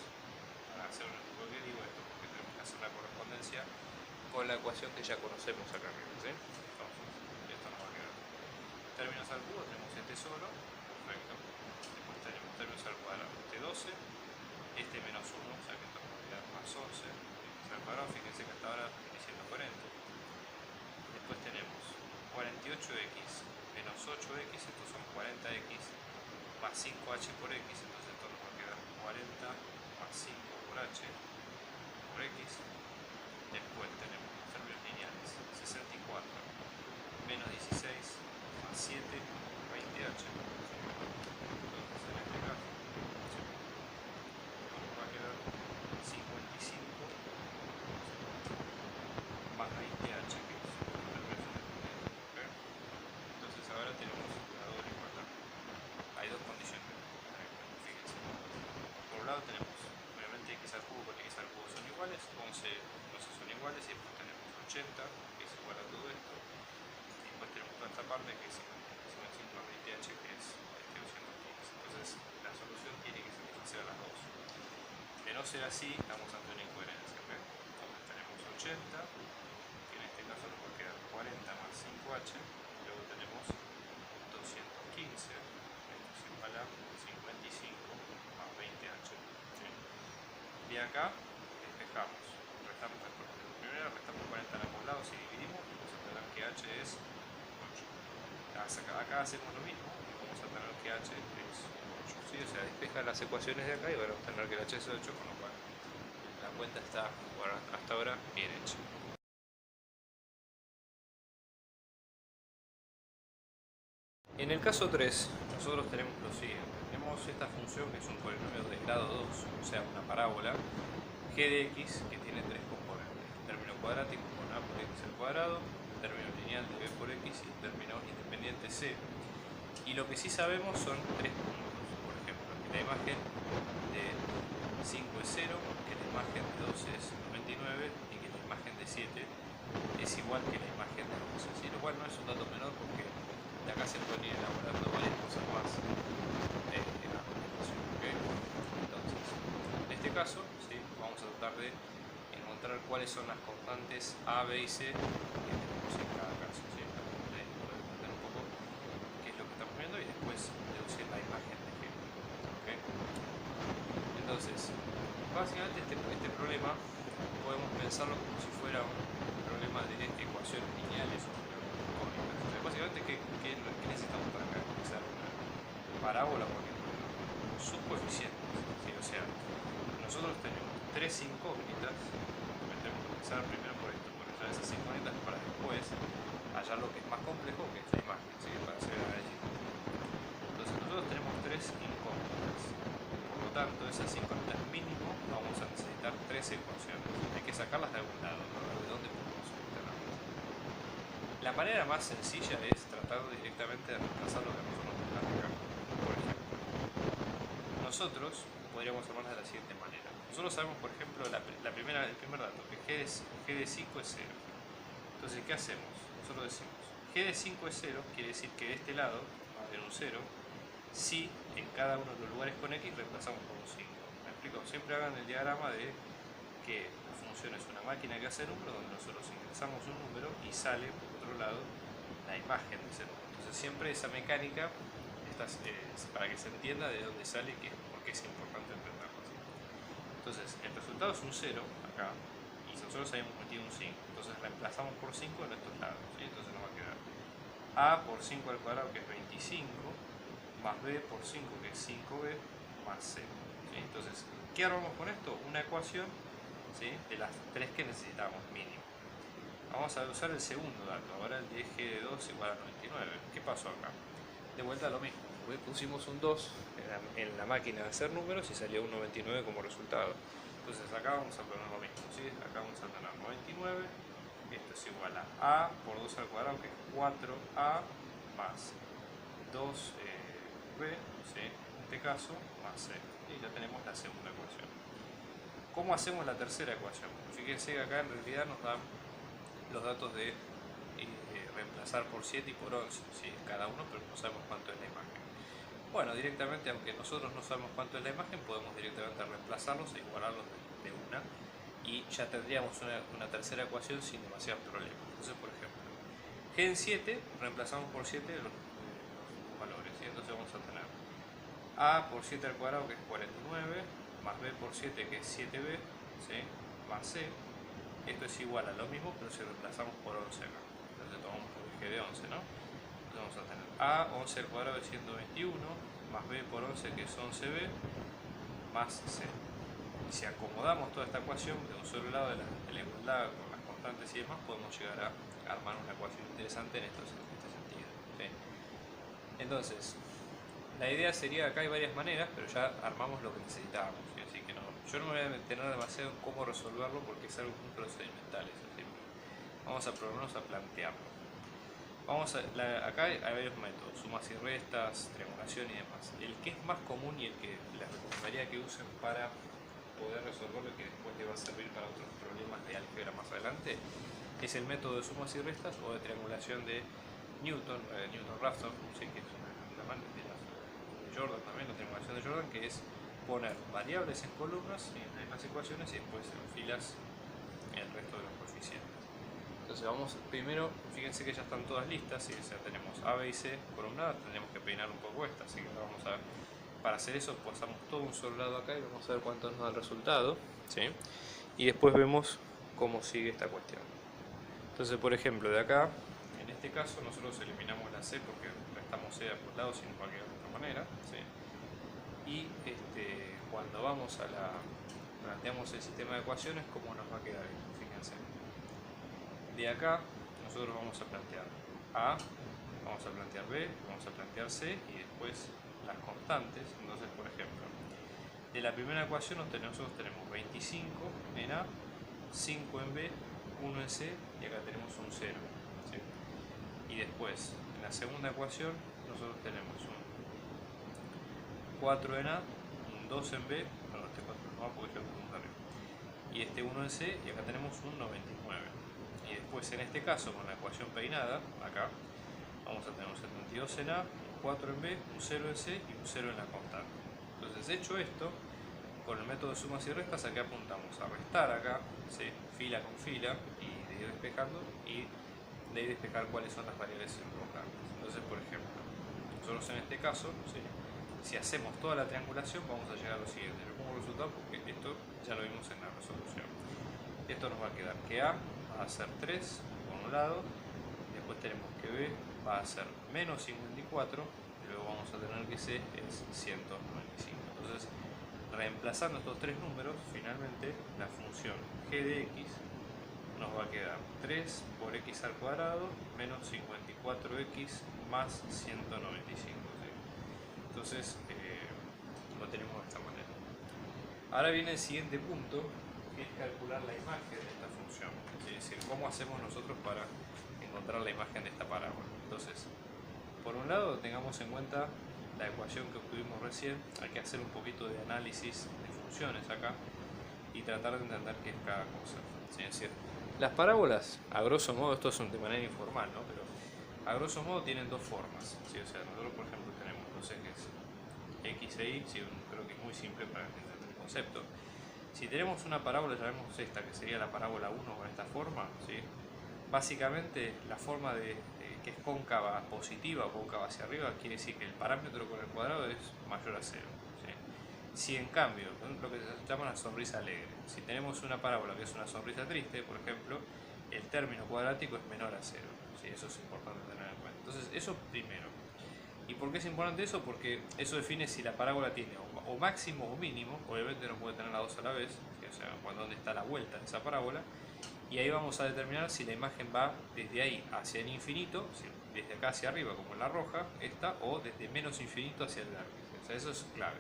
para hacer ¿por qué digo esto? Porque tenemos que hacer la correspondencia con la ecuación que ya conocemos acá arriba, ¿sí? Entonces, esto nos va a quedar. Términos al cubo tenemos este solo, perfecto. Después tenemos términos al cuadrado, este 12, este menos 1, o sea que esto nos va a quedar más 11, al cuadrado, fíjense que hasta ahora viene siendo coherente. Después tenemos 48x menos 8x, estos son 40x más 5h por x, entonces esto nos va a quedar 40 más 5 por h por x. Después tenemos los términos lineales, 64 menos 16 más 7 por 20h. Entonces en este caso nos va a quedar 55 más 20h, que es los términos independientes. ¿Okay? Entonces ahora tenemos la doble igualdad. Hay dos condiciones. Fíjense. Por un lado tenemos, obviamente, x al cubo con x al cubo son iguales, 11 no se son iguales, y después tenemos 80, que es igual a todo esto, y después tenemos toda esta parte que es 55 más 20h, que es 215. Entonces la solución tiene que ser las dos. De no ser así, estamos ante una incoherencia. ¿Okay? Entonces tenemos 80, que en este caso nos va a quedar 40 más 5h, y luego tenemos 215, esto es igual a 55 más 20h. ¿Sí? Y acá despejamos, restamos después. Primero restamos 40 en ambos lados y dividimos, y vamos a tener que h es 8. Acá hacemos lo mismo, y vamos a tener que h es 8. ¿Sí? O sea, despeja las ecuaciones de acá y van a tener que el h es 8, con lo cual la cuenta está, bueno, hasta ahora bien hecha. En el caso 3, nosotros tenemos lo siguiente. Tenemos esta función que es un polinomio de grado 2, o sea, una parábola, g de x, que tiene tres componentes. El término cuadrático con a por x al cuadrado, el término lineal de b por x y el término independiente c. Y lo que sí sabemos son tres puntos. Por ejemplo, que la imagen de 5 es 0, que la imagen de 2 es 99 y que la imagen de 7 es igual que la imagen de 11. ¿Sí? Lo cual no es un dato menor porque de acá se pueden ir elaborando varias cosas más en la continuación. ¿Okay? Entonces, en este caso, ¿sí? Vamos a tratar de encontrar cuáles son las constantes A, B y C que tenemos en cada caso. ¿Sí? Para poder entender un poco qué es lo que estamos viendo y después deducir la imagen de G. ¿Okay? Entonces, básicamente este problema podemos pensarlo como si fuera un problema de ecuaciones lineales o cónicas. O sea, básicamente, ¿qué necesitamos para caracterizar una parábola o cualquier problema? Sus coeficientes. ¿Sí? O sea, nosotros tenemos tres incógnitas, tenemos que empezar primero por esto, por resolver esas incógnitas para después hallar lo que es más complejo, que es la imagen, ¿sí? Para hacer el análisis. Entonces nosotros tenemos tres incógnitas, por lo tanto esas incógnitas mínimo vamos a necesitar tres ecuaciones, hay que sacarlas de algún lado, ¿no? ¿De dónde podemos obtenerlas? La manera más sencilla es tratar directamente de reemplazar lo que nosotros nos dan acá. Por ejemplo, nosotros podríamos armarlas de la siguiente manera. Nosotros sabemos, por ejemplo, el primer dato, que g de 5 es 0. Entonces, ¿qué hacemos? Nosotros decimos, g de 5 es 0, quiere decir que de este lado va a haber un 0, si en cada uno de los lugares con x reemplazamos por un 5. ¿Me explico? Siempre hagan el diagrama de que la función es una máquina que hace números, donde nosotros ingresamos un número y sale, por otro lado, la imagen de ese número. Entonces, siempre esa mecánica, para que se entienda de dónde sale y por qué es importante entenderlo así. Entonces, el resultado es un 0 acá, y nosotros habíamos metido un 5. Entonces reemplazamos por 5 en estos lados, ¿sí? Entonces nos va a quedar a por 5 al cuadrado, que es 25, más b por 5, que es 5b, más c. ¿Sí? Entonces, ¿qué armamos con esto? Una ecuación, ¿sí? De las tres que necesitamos mínimo. Vamos a usar el segundo dato, ahora el de g de 2 igual a 99. ¿Qué pasó acá? De vuelta lo mismo, pusimos un 2 en la máquina de hacer números y salió un 99 como resultado. Entonces acá vamos a poner lo mismo, ¿sí? Acá vamos a tener 99, esto es igual a por 2 al cuadrado, que es 4a más 2b, ¿sí? En este caso, más c. Y ya tenemos la segunda ecuación. ¿Cómo hacemos la tercera ecuación? Fíjense que acá en realidad nos dan los datos de reemplazar por 7 y por 11, ¿sí? Cada uno, pero no sabemos cuánto es la imagen. Bueno, directamente, aunque nosotros no sabemos cuánto es la imagen, podemos directamente reemplazarlos e igualarlos de una, y ya tendríamos una tercera ecuación sin demasiados problemas. Entonces, por ejemplo, g en 7 reemplazamos por 7 los valores, ¿sí? Entonces vamos a tener a por 7 al cuadrado, que es 49, más b por 7, que es 7b, ¿sí? Más c. Esto es igual a lo mismo, pero si reemplazamos por 11 acá. Entonces tomamos por g de 11, ¿no? Entonces vamos a tener a 11 al cuadrado de 121, más b por 11, que es 11b, más c. Y si acomodamos toda esta ecuación de un solo lado de la igualdad con las constantes y demás, podemos llegar a armar una ecuación interesante en este sentido, ¿sí? Entonces, la idea sería, acá hay varias maneras, pero ya armamos lo que necesitábamos, ¿sí? Así que no, yo no me voy a detener demasiado en cómo resolverlo porque es algo muy procedimental eso, ¿sí? Vamos a probarnos a plantearlo. Acá hay varios métodos, sumas y restas, triangulación y demás. El que es más común y el que les recomendaría que usen para poder resolverlo y que después les va a servir para otros problemas de álgebra más adelante, es el método de sumas y restas o de triangulación de Newton-Raphson, ¿sí? Que es una de Jordan también, la triangulación de Jordan, que es poner variables en columnas en las ecuaciones y después en filas el resto de los coeficientes. Entonces vamos primero, fíjense que ya están todas listas, ¿sí? O sea, tenemos A, B y C columnadas, tendremos que peinar un poco esta, así que ahora vamos a ver. Para hacer eso pasamos todo un solo lado acá y vamos a ver cuánto nos da el resultado, ¿sí? Y después vemos cómo sigue esta cuestión. Entonces, por ejemplo, de acá, en este caso nosotros eliminamos la C porque restamos C a por lado si nos va a quedar de otra manera, ¿sí? Y cuando vamos a planteamos el sistema de ecuaciones, ¿cómo nos va a quedar esto? Fíjense. De acá nosotros vamos a plantear A, vamos a plantear B, vamos a plantear C y después las constantes. Entonces, por ejemplo, de la primera ecuación nosotros tenemos 25 en A, 5 en B, 1 en C y acá tenemos un 0, ¿sí? Y después, en la segunda ecuación nosotros tenemos un 4 en A, un 2 en B, bueno, este 4 no va porque yo lo pongo arriba, y este 1 en C y acá tenemos un 99. Y después en este caso con la ecuación peinada, acá vamos a tener un 72 en A, un 4 en B, un 0 en C y un 0 en la constante. Entonces, hecho esto, con el método de sumas y restas, aquí apuntamos a restar acá, ¿sí? Fila con fila, y de ir despejando, y de ir despejar cuáles son las variables importantes. Entonces, por ejemplo, nosotros en este caso, ¿sí? Si hacemos toda la triangulación, vamos a llegar a lo siguiente. Yo pongo el resultado porque esto ya lo vimos en la resolución. Esto nos va a quedar que A va a ser 3 por un lado, después tenemos que B va a ser menos 54, y luego vamos a tener que C es 195. Entonces, reemplazando estos tres números, finalmente la función g de x nos va a quedar 3 por x al cuadrado menos 54x más 195. ¿Sí? Entonces, lo tenemos de esta manera. Ahora viene el siguiente punto, que es calcular la imagen de esta función. Es decir, cómo hacemos nosotros para encontrar la imagen de esta parábola. Entonces, por un lado, tengamos en cuenta la ecuación que obtuvimos recién. Hay que hacer un poquito de análisis de funciones acá y tratar de entender qué es cada cosa. ¿Sí? Es decir, las parábolas, a grosso modo, esto es de manera informal, ¿no? Pero a grosso modo tienen dos formas. ¿Sí? O sea, nosotros, por ejemplo, tenemos los ejes x e y, ¿sí? Creo que es muy simple para entender el concepto. Si tenemos una parábola, llamemos esta, que sería la parábola 1 con esta forma, ¿sí? Básicamente la forma que es cóncava positiva o cóncava hacia arriba quiere decir que el parámetro con el cuadrado es mayor a 0. ¿Sí? Si en cambio, lo que se llama una sonrisa alegre, si tenemos una parábola que es una sonrisa triste, por ejemplo, el término cuadrático es menor a 0. ¿Sí? Eso es importante tener en cuenta. Entonces, eso primero. ¿Y por qué es importante eso? Porque eso define si la parábola tiene o máximo o mínimo. Obviamente no puede tener las dos a la vez, ¿sí? O sea, dónde está la vuelta de esa parábola. Y ahí vamos a determinar si la imagen va desde ahí hacia el infinito, desde acá hacia arriba como en la roja, esta, o desde menos infinito hacia el vértice. O sea, eso es clave.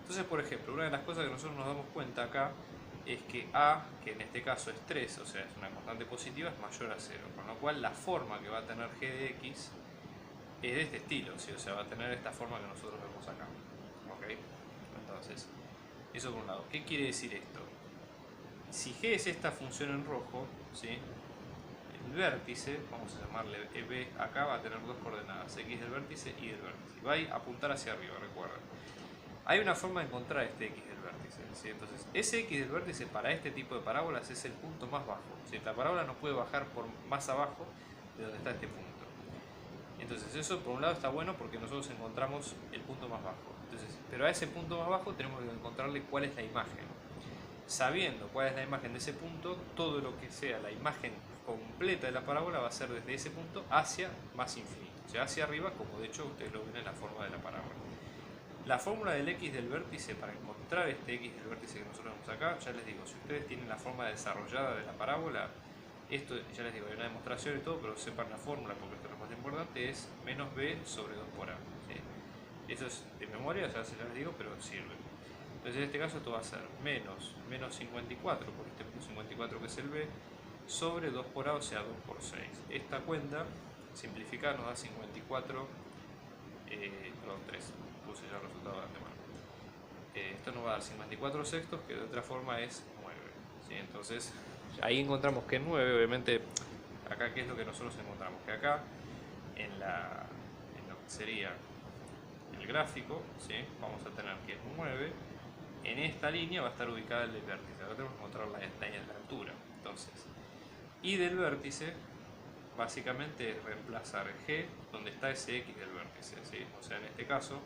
Entonces, por ejemplo, una de las cosas que nosotros nos damos cuenta acá es que A, que en este caso es 3, o sea, es una constante positiva, es mayor a 0. Con lo cual la forma que va a tener g de x es de este estilo, ¿sí? O sea, va a tener esta forma que nosotros vemos acá. ¿Ok? Entonces, eso por un lado. ¿Qué quiere decir esto? Si g es esta función en rojo, ¿sí? El vértice, vamos a llamarle b acá, va a tener dos coordenadas, x del vértice y del vértice. Va a apuntar hacia arriba, recuerden. Hay una forma de encontrar este x del vértice, ¿sí? Entonces, ese x del vértice para este tipo de parábolas es el punto más bajo, ¿sí? La parábola no puede bajar por más abajo de donde está este punto. Entonces, eso por un lado está bueno porque nosotros encontramos el punto más bajo. Entonces, pero a ese punto más bajo tenemos que encontrarle cuál es la imagen. Sabiendo cuál es la imagen de ese punto, todo lo que sea la imagen completa de la parábola va a ser desde ese punto hacia más infinito, o sea, hacia arriba, como de hecho ustedes lo ven en la forma de la parábola. La fórmula del x del vértice, para encontrar este x del vértice que nosotros vemos acá, ya les digo, si ustedes tienen la forma desarrollada de la parábola, esto ya les digo, hay una demostración y todo, pero sepan la fórmula porque esto es lo más importante, es menos b sobre 2 por a. ¿Sí? Eso es de memoria, ya les digo, pero sirve. Entonces en este caso esto va a ser menos 54 por este punto 54 que es el b, sobre 2 por a, o sea 2 por 6. Esta cuenta simplificada nos da 54, perdón, 3, puse ya el resultado de antemano. Esto nos va a dar 54 sextos, que de otra forma es 9. ¿Sí? Entonces ahí encontramos que 9, obviamente, acá qué es lo que nosotros encontramos, que acá en lo que sería el gráfico, ¿sí? Vamos a tener que es 9, en esta línea va a estar ubicada el vértice. Ahora tenemos que encontrar la altura. Entonces, y del vértice, básicamente es reemplazar G donde está ese X del vértice, ¿sí? O sea, en este caso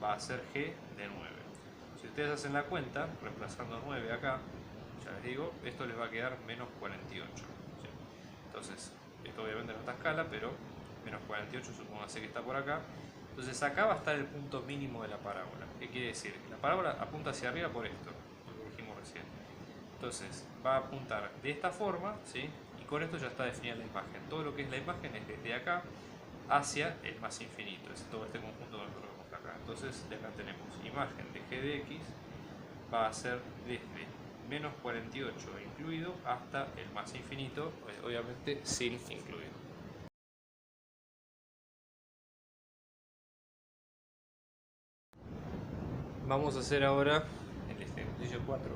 va a ser G de 9. Si ustedes hacen la cuenta, reemplazando 9 acá, ya les digo, esto les va a quedar menos 48. ¿Sí? Entonces, esto obviamente no está a escala, pero menos 48 supóngase que está por acá. Entonces acá va a estar el punto mínimo de la parábola. ¿Qué quiere decir? La parábola apunta hacia arriba por esto, lo que dijimos recién. Entonces va a apuntar de esta forma, ¿sí? Y con esto ya está definida la imagen. Todo lo que es la imagen es desde acá hacia el más infinito. Es todo este conjunto que nosotros vemos acá. Entonces de acá tenemos imagen de g de x va a ser desde menos 48 incluido hasta el más infinito, obviamente sin incluir. Vamos a hacer ahora el ejercicio 4,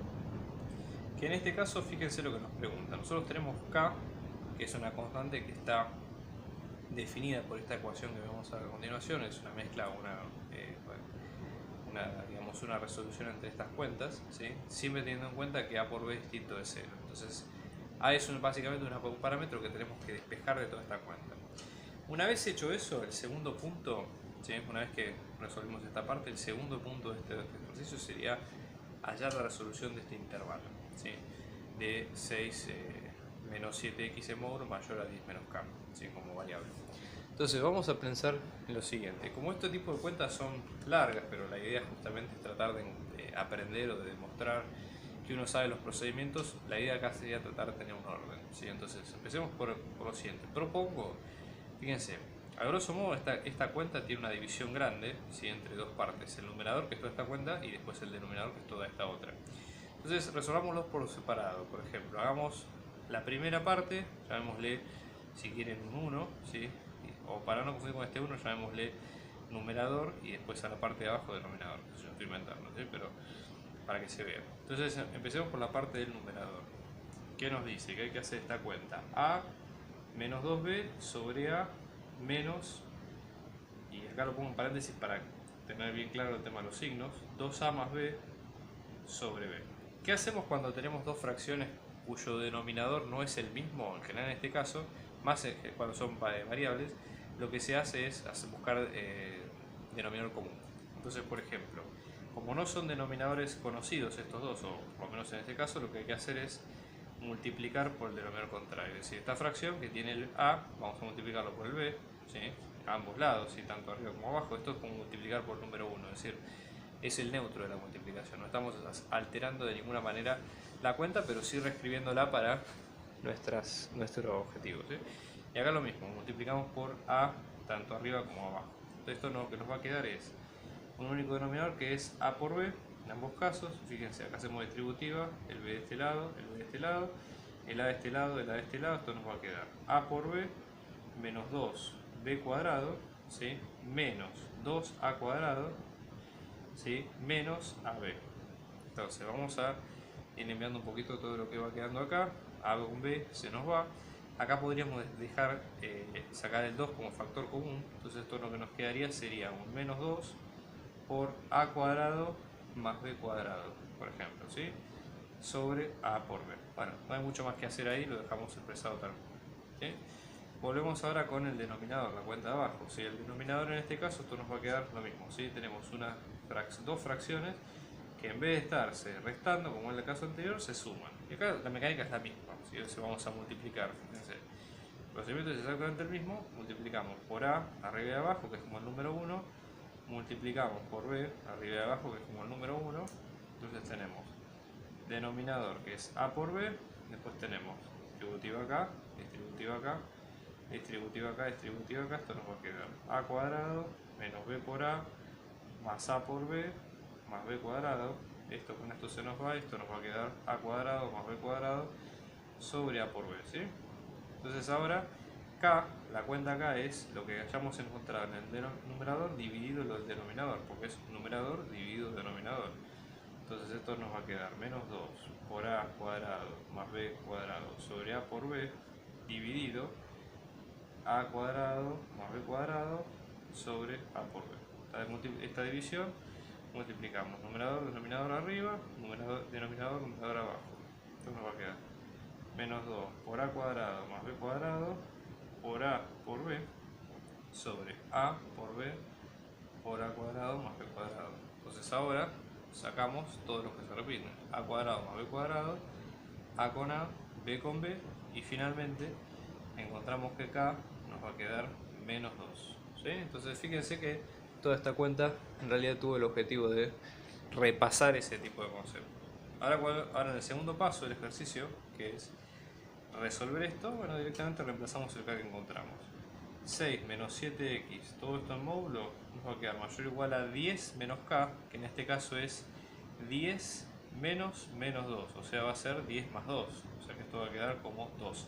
que en este caso fíjense lo que nos pregunta. Nosotros tenemos k, que es una constante que está definida por esta ecuación que vemos a continuación. Es una mezcla, digamos, una resolución entre estas cuentas, ¿sí? Siempre teniendo en cuenta que a por b es distinto de 0. Entonces a es básicamente un parámetro que tenemos que despejar de toda esta cuenta. Una vez hecho eso, el segundo punto, ¿sí? Una vez que resolvimos esta parte, el segundo punto de este ejercicio sería hallar la resolución de este intervalo, ¿sí? De 6 menos 7x en módulo mayor a 10 menos k, ¿sí? Como variable. Entonces vamos a pensar en lo siguiente. Como este tipo de cuentas son largas, pero la idea justamente es tratar de aprender o de demostrar que uno sabe los procedimientos, la idea acá sería tratar de tener un orden, ¿sí? Entonces empecemos por lo siguiente. Propongo, fíjense, a grosso modo esta cuenta tiene una división grande, ¿sí? Entre dos partes, el numerador que es toda esta cuenta y después el denominador que es toda esta otra. Entonces resolvámoslos por separado. Por ejemplo, hagamos la primera parte, llamémosle si quieren un 1, ¿sí? O para no confundir con este 1, llamémosle numerador y después a la parte de abajo denominador. Yo estoy inventando, ¿sí? Pero para que se vea. Entonces empecemos por la parte del numerador. ¿Qué nos dice? Que hay que hacer esta cuenta. A menos 2b sobre A menos, y acá lo pongo en paréntesis para tener bien claro el tema de los signos, 2A más b sobre b. ¿Qué hacemos cuando tenemos dos fracciones cuyo denominador no es el mismo? En general en este caso, más cuando son variables, lo que se hace es buscar denominador común. Entonces, por ejemplo, como no son denominadores conocidos estos dos, o por lo menos en este caso, lo que hay que hacer es multiplicar por el denominador contrario. Es decir, esta fracción que tiene el a, vamos a multiplicarlo por el b, ¿sí? A ambos lados, ¿sí? Tanto arriba como abajo. Esto es como multiplicar por el número 1, es decir, es el neutro de la multiplicación. No estamos alterando de ninguna manera la cuenta, pero sí reescribiéndola para nuestro objetivo, ¿sí? Y acá lo mismo, multiplicamos por a tanto arriba como abajo. Entonces esto lo que nos va a quedar es un único denominador que es a por b en ambos casos. Fíjense, acá hacemos distributiva, el b de este lado, el b de este lado, el a de este lado, el a de este lado. Esto nos va a quedar a por b menos 2b cuadrado, ¿sí? Menos 2a cuadrado, ¿sí? Menos ab. Entonces vamos a ir enviando un poquito todo lo que va quedando acá. A con b se nos va. Acá podríamos dejar sacar el 2 como factor común. Entonces esto lo que nos quedaría sería un menos 2 por a cuadrado más b cuadrado, por ejemplo, ¿sí? Sobre a por b. Bueno, no hay mucho más que hacer ahí, lo dejamos expresado tal cual, ¿sí? Volvemos ahora con el denominador, la cuenta de abajo, ¿sí? El denominador en este caso, esto nos va a quedar lo mismo, ¿sí? Tenemos dos fracciones que en vez de estarse restando, como en el caso anterior, se suman. Y acá la mecánica es la misma, ¿sí? Entonces vamos a multiplicar, fíjense. El procedimiento es exactamente el mismo, multiplicamos por a arriba y abajo, que es como el número 1, multiplicamos por b arriba y abajo, que es como el número 1, entonces tenemos denominador que es a por b, después tenemos distributiva acá, distributiva acá, distributiva acá, distributiva acá, esto nos va a quedar a cuadrado menos b por a más a por b más b cuadrado, esto con esto se nos va, esto nos va a quedar a cuadrado más b cuadrado sobre a por b, ¿sí? Entonces ahora k, la cuenta acá es lo que hayamos encontrado en el numerador dividido el denominador, porque es numerador dividido denominador. Entonces esto nos va a quedar menos 2 por a cuadrado más b cuadrado sobre a por b dividido a cuadrado más b cuadrado sobre a por b. Esta división multiplicamos numerador, denominador arriba, denominador, numerador abajo. Esto nos va a quedar menos 2 por a cuadrado más b cuadrado por a por b sobre a por b por a cuadrado más b cuadrado. Entonces ahora sacamos todos los que se repiten. A cuadrado más b cuadrado, a con a, b con b, y finalmente encontramos que acá nos va a quedar menos 2. ¿Sí? Entonces fíjense que toda esta cuenta en realidad tuvo el objetivo de repasar ese tipo de conceptos. Ahora en el segundo paso del ejercicio, que es resolver esto, bueno, directamente reemplazamos el k que encontramos. 6 menos 7x, todo esto en módulo, nos va a quedar mayor o igual a 10 menos k, que en este caso es 10 menos menos 2, o sea va a ser 10 más 2, o sea que esto va a quedar como 12.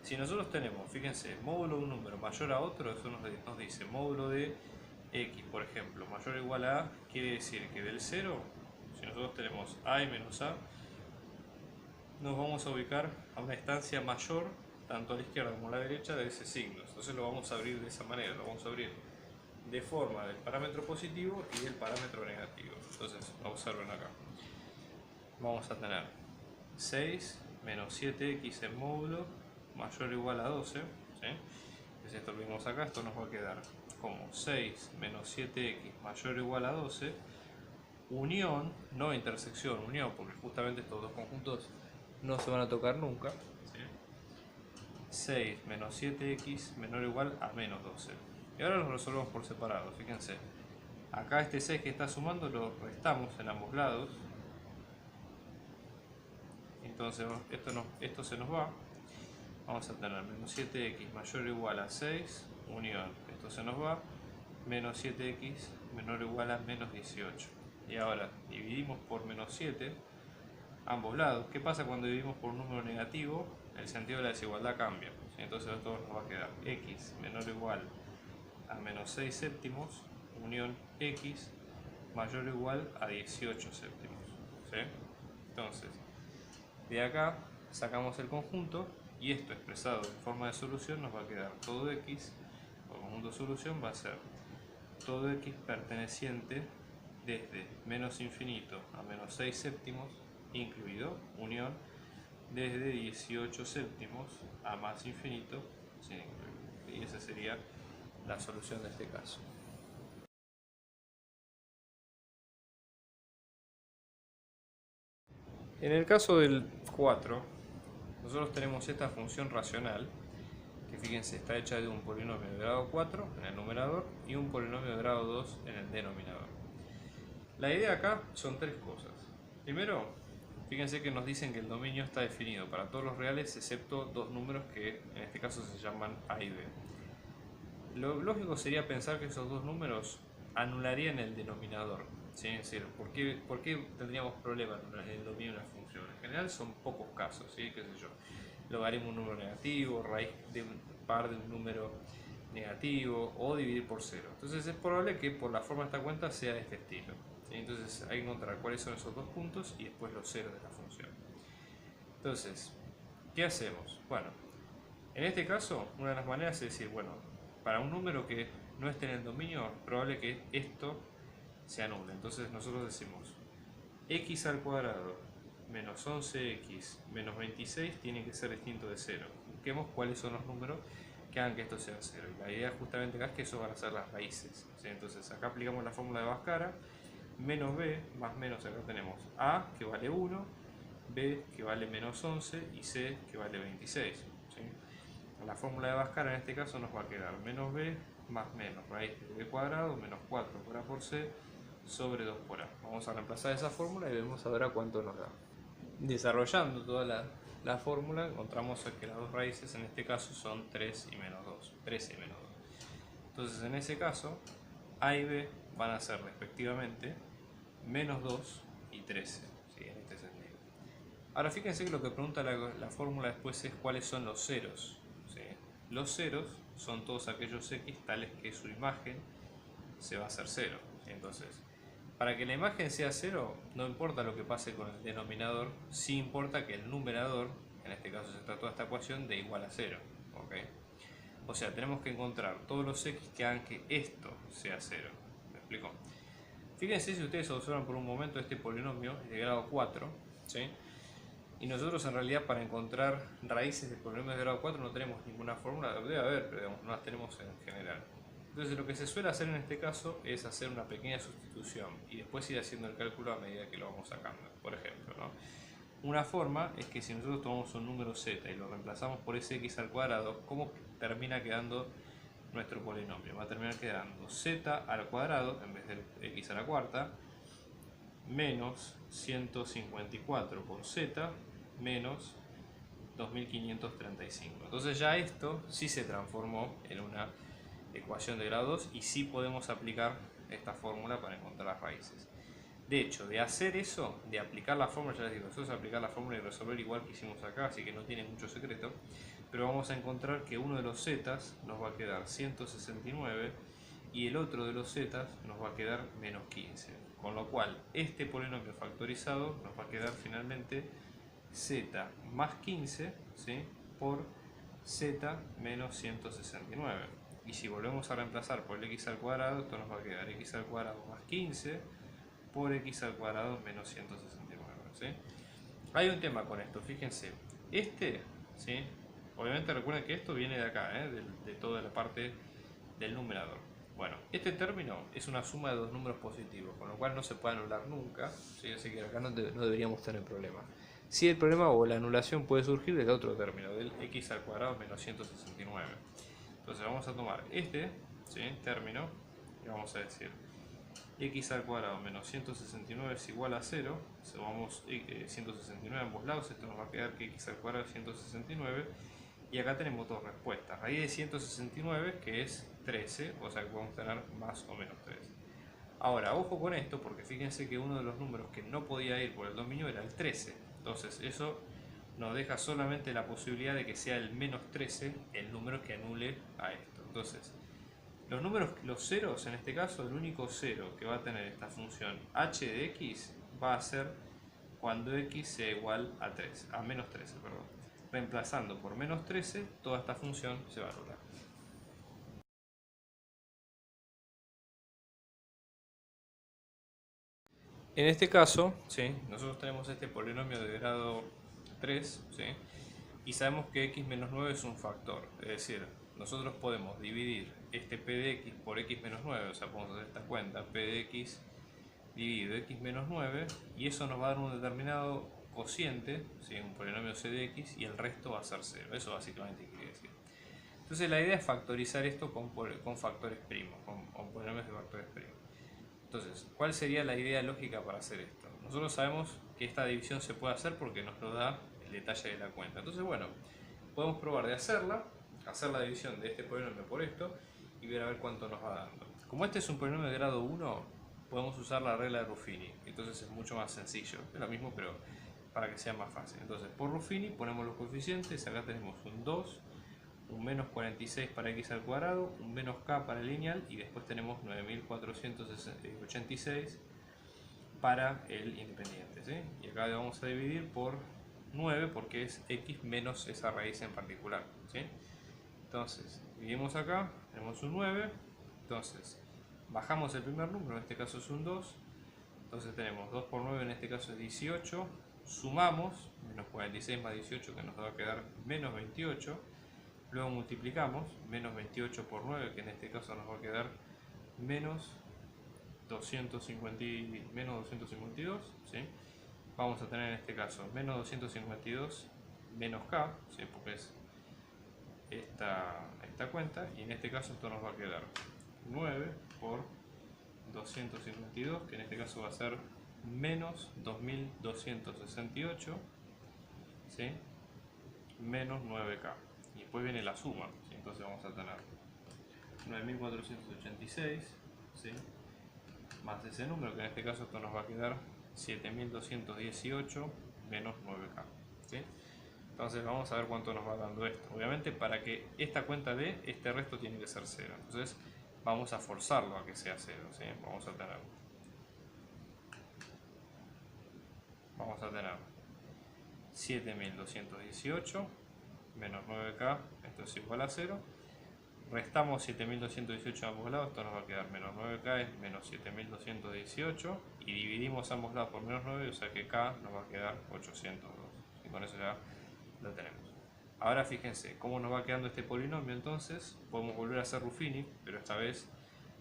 Si nosotros tenemos, fíjense, módulo de un número mayor a otro, eso nos dice módulo de x, por ejemplo, mayor o igual a, quiere decir que del 0, si nosotros tenemos a y menos a, nos vamos a ubicar a una instancia mayor, tanto a la izquierda como a la derecha, de ese signo. Entonces lo vamos a abrir de esa manera, lo vamos a abrir de forma del parámetro positivo y del parámetro negativo. Entonces, observen acá. Vamos a tener 6 menos 7x en módulo mayor o igual a 12. ¿Sí? Entonces esto lo vimos acá, esto nos va a quedar como 6 menos 7x mayor o igual a 12, unión, no intersección, unión, porque justamente estos dos conjuntos no se van a tocar nunca. ¿Sí? 6 menos 7x menor o igual a menos 12. Y ahora los resolvemos por separado, fíjense. Acá este 6 que está sumando lo restamos en ambos lados. Entonces esto se nos va. Vamos a tener menos 7x mayor o igual a 6, unión, esto se nos va, menos 7x menor o igual a menos 18. Y ahora dividimos por menos 7 ambos lados. ¿Qué pasa cuando dividimos por un número negativo? El sentido de la desigualdad cambia. ¿Sí? Entonces esto nos va a quedar x menor o igual a menos 6 séptimos, unión x mayor o igual a 18 séptimos. ¿Sí? Entonces, de acá sacamos el conjunto y esto expresado en forma de solución nos va a quedar todo x, o conjunto de solución va a ser todo x perteneciente desde menos infinito a menos 6 séptimos, incluido unión desde 18 séptimos a más infinito sin incluir. Y esa sería la solución de este caso. En el caso del 4, nosotros tenemos esta función racional, que fíjense está hecha de un polinomio de grado 4 en el numerador y un polinomio de grado 2 en el denominador. La idea acá son tres cosas. Primero, fíjense que nos dicen que el dominio está definido para todos los reales excepto dos números que en este caso se llaman a y b. Lo lógico sería pensar que esos dos números anularían el denominador. ¿Sí? Es decir, ¿por qué tendríamos problemas en el dominio de una función? En general son pocos casos, ¿sí? ¿Qué sé yo? Logaritmo de un número negativo, raíz de un par de un número negativo o dividir por cero. Entonces es probable que por la forma de esta cuenta sea de este estilo. ¿Sí? Entonces hay que encontrar cuáles son esos dos puntos y después los ceros de la función. Entonces, ¿qué hacemos? Bueno, en este caso, una de las maneras es decir, bueno, para un número que no esté en el dominio, es probable que esto se anule. Entonces nosotros decimos x al cuadrado menos 11x menos 26 tiene que ser distinto de 0. Busquemos cuáles son los números que hagan que esto sea 0. Y la idea justamente acá es que eso van a ser las raíces. ¿Sí? Entonces acá aplicamos la fórmula de Bhaskara, menos b más menos, acá tenemos a que vale 1, b que vale menos 11 y c que vale 26. ¿Sí? La fórmula de Bhaskara en este caso nos va a quedar menos b más menos raíz de b cuadrado menos 4 por a por c sobre 2 por a. Vamos a reemplazar esa fórmula y vemos ahora cuánto nos da. Desarrollando toda la fórmula encontramos que las dos raíces en este caso son 3 y menos 2, 13 y menos 2. Entonces en ese caso a y b van a ser respectivamente menos 2 y 13, ¿sí? En este sentido. Ahora fíjense que lo que pregunta la fórmula después es cuáles son los ceros. ¿Sí? Los ceros son todos aquellos x tales que su imagen se va a hacer 0. ¿Sí? Entonces, para que la imagen sea 0, no importa lo que pase con el denominador, sí importa que el numerador, en este caso se trata de esta ecuación, de igual a 0. ¿Okay? O sea, tenemos que encontrar todos los x que hagan que esto sea 0. ¿Me explico? Fíjense si ustedes observan por un momento este polinomio es de grado 4, ¿sí? Y nosotros en realidad para encontrar raíces de polinomios de grado 4 no tenemos ninguna fórmula, debe haber, pero digamos, no las tenemos en general. Entonces lo que se suele hacer en este caso es hacer una pequeña sustitución y después ir haciendo el cálculo a medida que lo vamos sacando. Por ejemplo, ¿no? Una forma es que si nosotros tomamos un número z y lo reemplazamos por ese x al cuadrado, ¿cómo termina quedando nuestro polinomio? Va a terminar quedando z al cuadrado en vez de x a la cuarta menos 154 por z menos 2535. Entonces ya esto sí se transformó en una ecuación de grado 2 y sí podemos aplicar esta fórmula para encontrar las raíces. De hecho, de hacer eso, de aplicar la fórmula, ya les digo, eso es aplicar la fórmula y resolver igual que hicimos acá, así que no tiene mucho secreto, pero vamos a encontrar que uno de los zetas nos va a quedar 169 y el otro de los zetas nos va a quedar menos 15, con lo cual este polinomio factorizado nos va a quedar finalmente z más 15, ¿sí?, por z menos 169. Y si volvemos a reemplazar por el x al cuadrado, esto nos va a quedar x al cuadrado más 15 por x al cuadrado menos 169. ¿Sí? Hay un tema con esto, fíjense. ¿Sí? Obviamente recuerden que esto viene de acá, de toda la parte del numerador. Bueno, este término es una suma de dos números positivos, con lo cual no se puede anular nunca, ¿sí? Así que acá no deberíamos tener problema. Si el problema o la anulación puede surgir del otro término, del x al cuadrado menos 169. Entonces vamos a tomar este, ¿sí?, término y vamos a decir x al cuadrado menos 169 es igual a 0. Sumamos 169 a ambos lados, esto nos va a quedar que x al cuadrado es 169. Y acá tenemos dos respuestas. Raíz de 169, que es 13, o sea que podemos tener más o menos 13. Ahora, ojo con esto, porque fíjense que uno de los números que no podía ir por el dominio era el 13. Entonces, eso nos deja solamente la posibilidad de que sea el menos 13 el número que anule a esto. Entonces, los ceros, en este caso, el único cero que va a tener esta función h de x va a ser cuando x sea igual a 3, a menos 13, perdón. Reemplazando por menos 13, toda esta función se va a anular. En este caso, ¿sí?, nosotros tenemos este polinomio de grado 3, ¿sí?, y sabemos que x menos 9 es un factor, es decir, nosotros podemos dividir este p de x por x menos 9, o sea, podemos hacer esta cuenta, p de x dividido x menos 9, y eso nos va a dar un determinado cociente, ¿sí?, un polinomio c de x, y el resto va a ser 0, eso básicamente quiere decir. Entonces la idea es factorizar esto con factores primos, con polinomios de factores primos. Entonces, ¿cuál sería la idea lógica para hacer esto? Nosotros sabemos que esta división se puede hacer porque nos lo da el detalle de la cuenta. Entonces, bueno, podemos probar de hacer la división de este polinomio por esto y ver a ver cuánto nos va dando. Como este es un polinomio de grado 1, podemos usar la regla de Ruffini. Entonces es mucho más sencillo. Es lo mismo, pero para que sea más fácil. Entonces, por Ruffini ponemos los coeficientes. Acá tenemos un 2, un menos 46 para x al cuadrado, un menos k para el lineal y después tenemos 9486 para el independiente, ¿sí? Y acá le vamos a dividir por 9 porque es x menos esa raíz en particular, ¿sí? Entonces, dividimos acá, tenemos un 9, entonces bajamos el primer número, en este caso es un 2, entonces tenemos 2 por 9, en este caso es 18, sumamos, menos 46 más 18 que nos va a quedar menos 28, luego multiplicamos, menos 28 por 9, que en este caso nos va a quedar menos 252, ¿sí? Vamos a tener en este caso menos 252 menos k, ¿sí?, porque es esta cuenta, y en este caso esto nos va a quedar 9 por 252, que en este caso va a ser menos 2268, ¿sí?, menos 9k. Y después viene la suma, ¿sí? Entonces vamos a tener 9486, ¿sí?, más ese número, que en este caso esto nos va a quedar 7218 menos 9k, ¿sí? Entonces vamos a ver cuánto nos va dando esto. Obviamente para que esta cuenta dé, este resto tiene que ser 0. Entonces vamos a forzarlo a que sea 0, ¿sí? Vamos a tener 7218 menos 9k, esto es igual a 0. Restamos 7218 a ambos lados, esto nos va a quedar menos 9k es menos 7218 y dividimos ambos lados por menos 9, o sea que k nos va a quedar 802 y con eso ya lo tenemos. Ahora fíjense cómo nos va quedando este polinomio, entonces podemos volver a hacer Ruffini, pero esta vez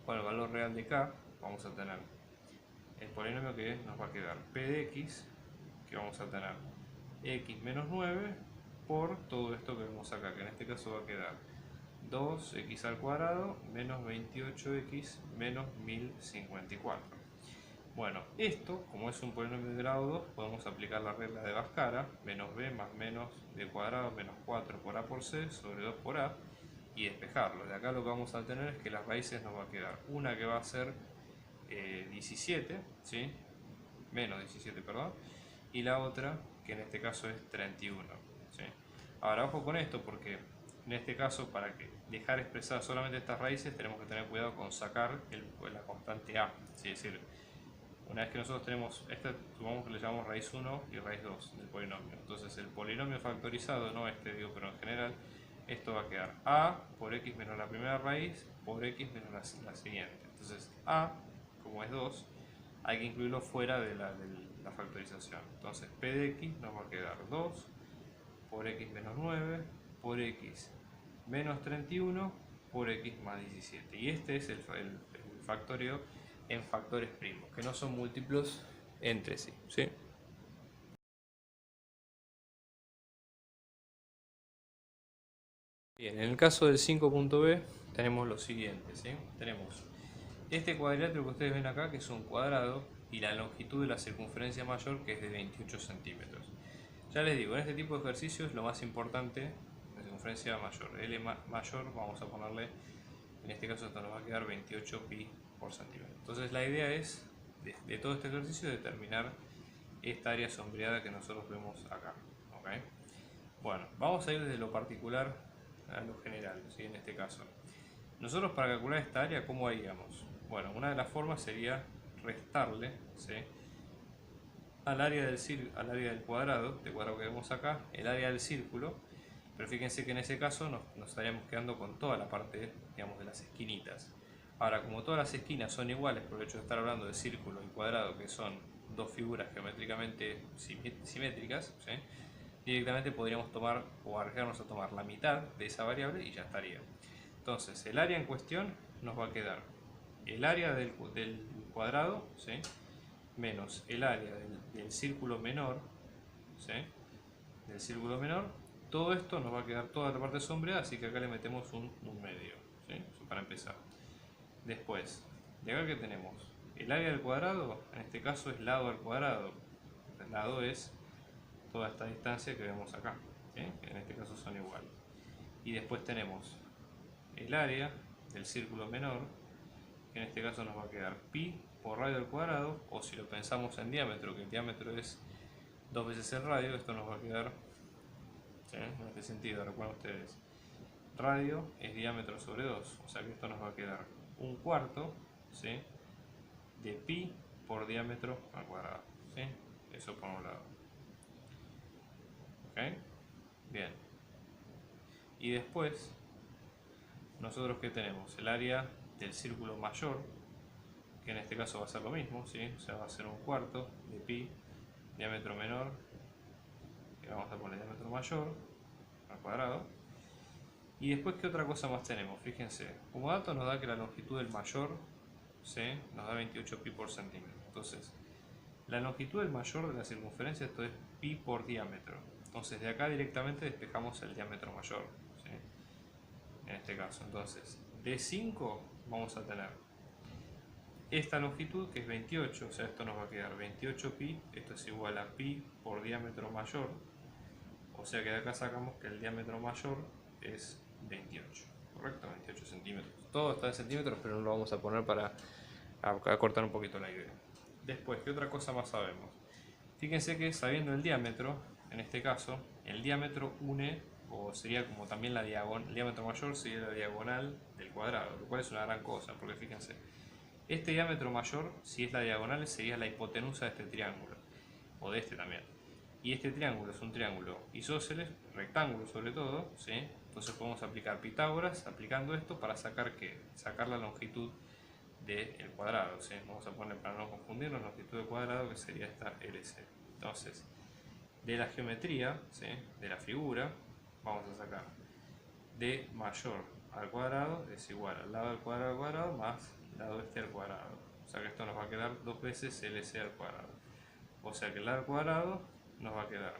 con el valor real de k vamos a tener el polinomio que nos va a quedar p de x, que vamos a tener x menos 9 por todo esto que vemos acá, que en este caso va a quedar 2x al cuadrado menos 28x menos 1054. Bueno, esto, como es un polinomio de grado 2, podemos aplicar la regla de Bhaskara, menos b más menos b cuadrado menos 4 por a por c sobre 2 por a, y despejarlo. De acá lo que vamos a tener es que las raíces nos va a quedar una que va a ser 17, ¿sí? Menos 17, perdón, y la otra que en este caso es 31, ¿sí? Ahora ojo con esto porque en este caso para que dejar expresar solamente estas raíces tenemos que tener cuidado con sacar la constante a, ¿sí? Es decir, una vez que nosotros tenemos, supongamos que le llamamos raíz 1 y raíz 2 del polinomio, entonces el polinomio factorizado, no este digo, pero en general, esto va a quedar a por x menos la primera raíz por x menos la siguiente. Entonces a, como es 2, hay que incluirlo fuera de la factorización. Entonces p de x nos va a quedar 2 por x menos 9 por x menos 31 por x más 17. Y este es el factorio en factores primos, que no son múltiplos entre sí, ¿sí? Bien, en el caso del 5.b tenemos lo siguiente, ¿sí? Tenemos este cuadrilátero que ustedes ven acá, que es un cuadrado, y la longitud de la circunferencia mayor, que es de 28 centímetros. Ya les digo, en este tipo de ejercicios lo más importante, la circunferencia mayor, L mayor, vamos a ponerle, en este caso esto nos va a quedar 28 pi por centímetro. Entonces la idea es, de todo este ejercicio, determinar esta área sombreada que nosotros vemos acá. ¿Okay? Bueno, vamos a ir desde lo particular a lo general, ¿sí? En este caso. Nosotros para calcular esta área, ¿cómo haríamos? Bueno, una de las formas sería restarle, ¿sí? al área del cuadrado que vemos acá, el área del círculo, pero fíjense que en ese caso nos estaríamos quedando con toda la parte, digamos, de las esquinitas. Ahora, como todas las esquinas son iguales, por el hecho de estar hablando de círculo y cuadrado, que son dos figuras geométricamente simétricas, ¿sí? Directamente podríamos tomar o arriesgarnos a tomar la mitad de esa variable y ya estaría. Entonces, el área en cuestión nos va a quedar el área del cuadrado, ¿sí? menos el área del círculo menor, ¿sí? del círculo menor. Todo esto nos va a quedar toda la parte sombreada, así que acá le metemos un medio, ¿sí? Eso para empezar. Después, de acá que tenemos el área del cuadrado, en este caso es lado al cuadrado. El lado es toda esta distancia que vemos acá, ¿sí? Que en este caso son iguales. Y después tenemos el área del círculo menor, que en este caso nos va a quedar pi por radio al cuadrado, o si lo pensamos en diámetro, que el diámetro es 2 veces el radio, esto nos va a quedar, ¿sí? en este sentido, recuerden ustedes, radio es diámetro sobre 2, o sea que esto nos va a quedar un cuarto, ¿sí? de pi por diámetro al cuadrado, ¿sí? Eso por un lado. ¿Ok? Bien. Y después, nosotros que tenemos el área del círculo mayor, que en este caso va a ser lo mismo, ¿sí? O sea, va a ser un cuarto de pi, diámetro menor, que vamos a poner diámetro mayor, al cuadrado. Y después, ¿qué otra cosa más tenemos? Fíjense, como dato nos da que la longitud del mayor, ¿sí? nos da 28 pi por centímetro. Entonces, la longitud del mayor de la circunferencia, esto es pi por diámetro. Entonces, de acá directamente despejamos el diámetro mayor, ¿sí? en este caso. Entonces, de 5 vamos a tener esta longitud que es 28, o sea, esto nos va a quedar 28 pi, esto es igual a pi por diámetro mayor, o sea que de acá sacamos que el diámetro mayor es 28, ¿correcto? 28 centímetros. Todo está en centímetros, pero no lo vamos a poner para acortar un poquito la idea. Después, ¿qué otra cosa más sabemos? Fíjense que sabiendo el diámetro, en este caso, el diámetro une, o sería como también la diagonal, el diámetro mayor sería la diagonal del cuadrado, lo cual es una gran cosa, porque fíjense, este diámetro mayor, si es la diagonal, sería la hipotenusa de este triángulo, o de este también. y este triángulo es un triángulo isósceles, rectángulo sobre todo, ¿sí? Entonces podemos aplicar Pitágoras aplicando esto para sacar ¿qué? Sacar la longitud del cuadrado, ¿sí? Vamos a poner, para no confundirnos, longitud del cuadrado, que sería esta LC. Entonces, de la geometría, ¿sí? De la figura, vamos a sacar d mayor al cuadrado es igual al lado al cuadrado más lado este al cuadrado. O sea que esto nos va a quedar 2 veces LC al cuadrado. O sea que el lado al cuadrado nos va a quedar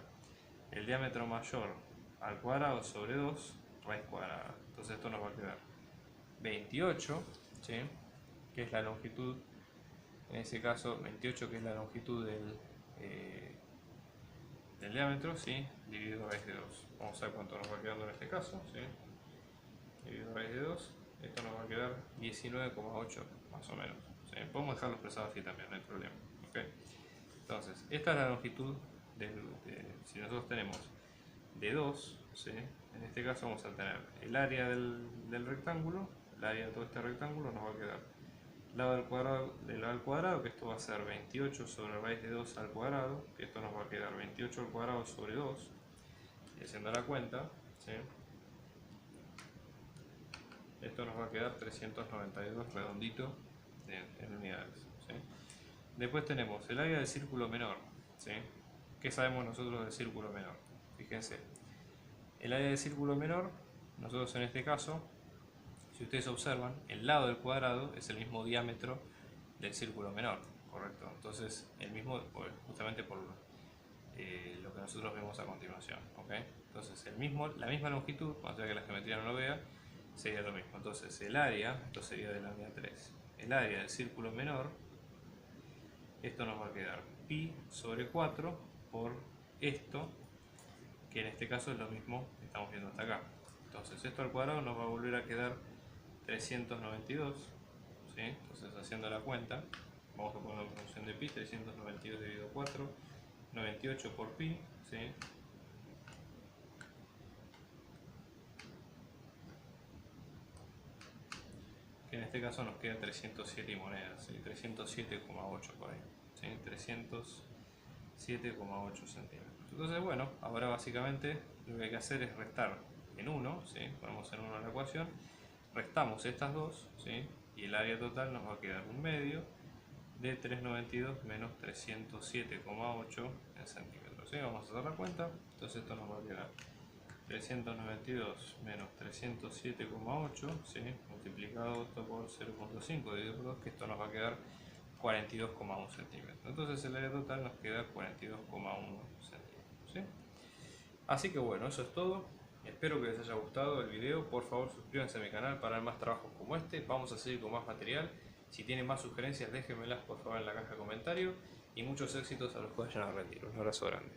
el diámetro mayor al cuadrado sobre 2 raíz cuadrada. Entonces esto nos va a quedar 28, ¿sí? Que es la longitud, en ese caso 28 que es la longitud del diámetro, ¿sí? Dividido raíz de 2. Vamos a ver cuánto nos va quedando en este caso, ¿sí? Dividido raíz de 2, esto nos va a quedar 19,8 más o menos, ¿sí? Podemos dejarlo expresado así también, no hay problema, ¿okay? Entonces, esta es la longitud si nosotros tenemos de 2, ¿sí? En este caso vamos a tener el área del rectángulo, el área de todo este rectángulo nos va a quedar lado al cuadrado, que esto va a ser 28 sobre raíz de 2 al cuadrado, que esto nos va a quedar 28 al cuadrado sobre 2, y haciendo la cuenta, ¿sí? Esto nos va a quedar 392 redondito en unidades, ¿sí? Después tenemos el área del círculo menor, ¿sí? ¿Qué sabemos nosotros del círculo menor? Fíjense, el área del círculo menor, nosotros en este caso, si ustedes observan, el lado del cuadrado es el mismo diámetro del círculo menor, ¿correcto? Entonces, el mismo, justamente por lo que nosotros vemos a continuación, ¿ok? Entonces, la misma longitud, cuando sea que la geometría no lo vea, sería lo mismo. Entonces, el área, esto sería de la unidad 3, el área del círculo menor, esto nos va a quedar pi sobre 4 por esto, que en este caso es lo mismo que estamos viendo hasta acá. Entonces, esto al cuadrado nos va a volver a quedar 392, ¿sí? Entonces, haciendo la cuenta, vamos a poner la función de pi, 392 dividido 4, 98 por pi, ¿sí? Que en este caso nos queda 307 y monedas, ¿sí? 307,8 por ahí, ¿sí? 307,8 centímetros. Entonces, bueno, ahora básicamente lo que hay que hacer es restar en 1, ¿sí? Ponemos en 1 la ecuación, restamos estas dos, ¿sí? Y el área total nos va a quedar un medio de 392 menos 307,8 en centímetros, ¿sí? Vamos a hacer la cuenta, entonces esto nos va a quedar 392 menos 307,8, ¿sí? Multiplicado esto por 0,5 dividido por 2, que esto nos va a quedar 42,1 centímetros. Entonces el área total nos queda 42,1 centímetros, ¿sí? Así que bueno, eso es todo. Espero que les haya gustado el video. Por favor, suscríbanse a mi canal para ver más trabajos como este. Vamos a seguir con más material. Si tienen más sugerencias, déjenmelas por favor en la caja de comentarios. Y muchos éxitos a los que vayan a rendir. Un abrazo grande.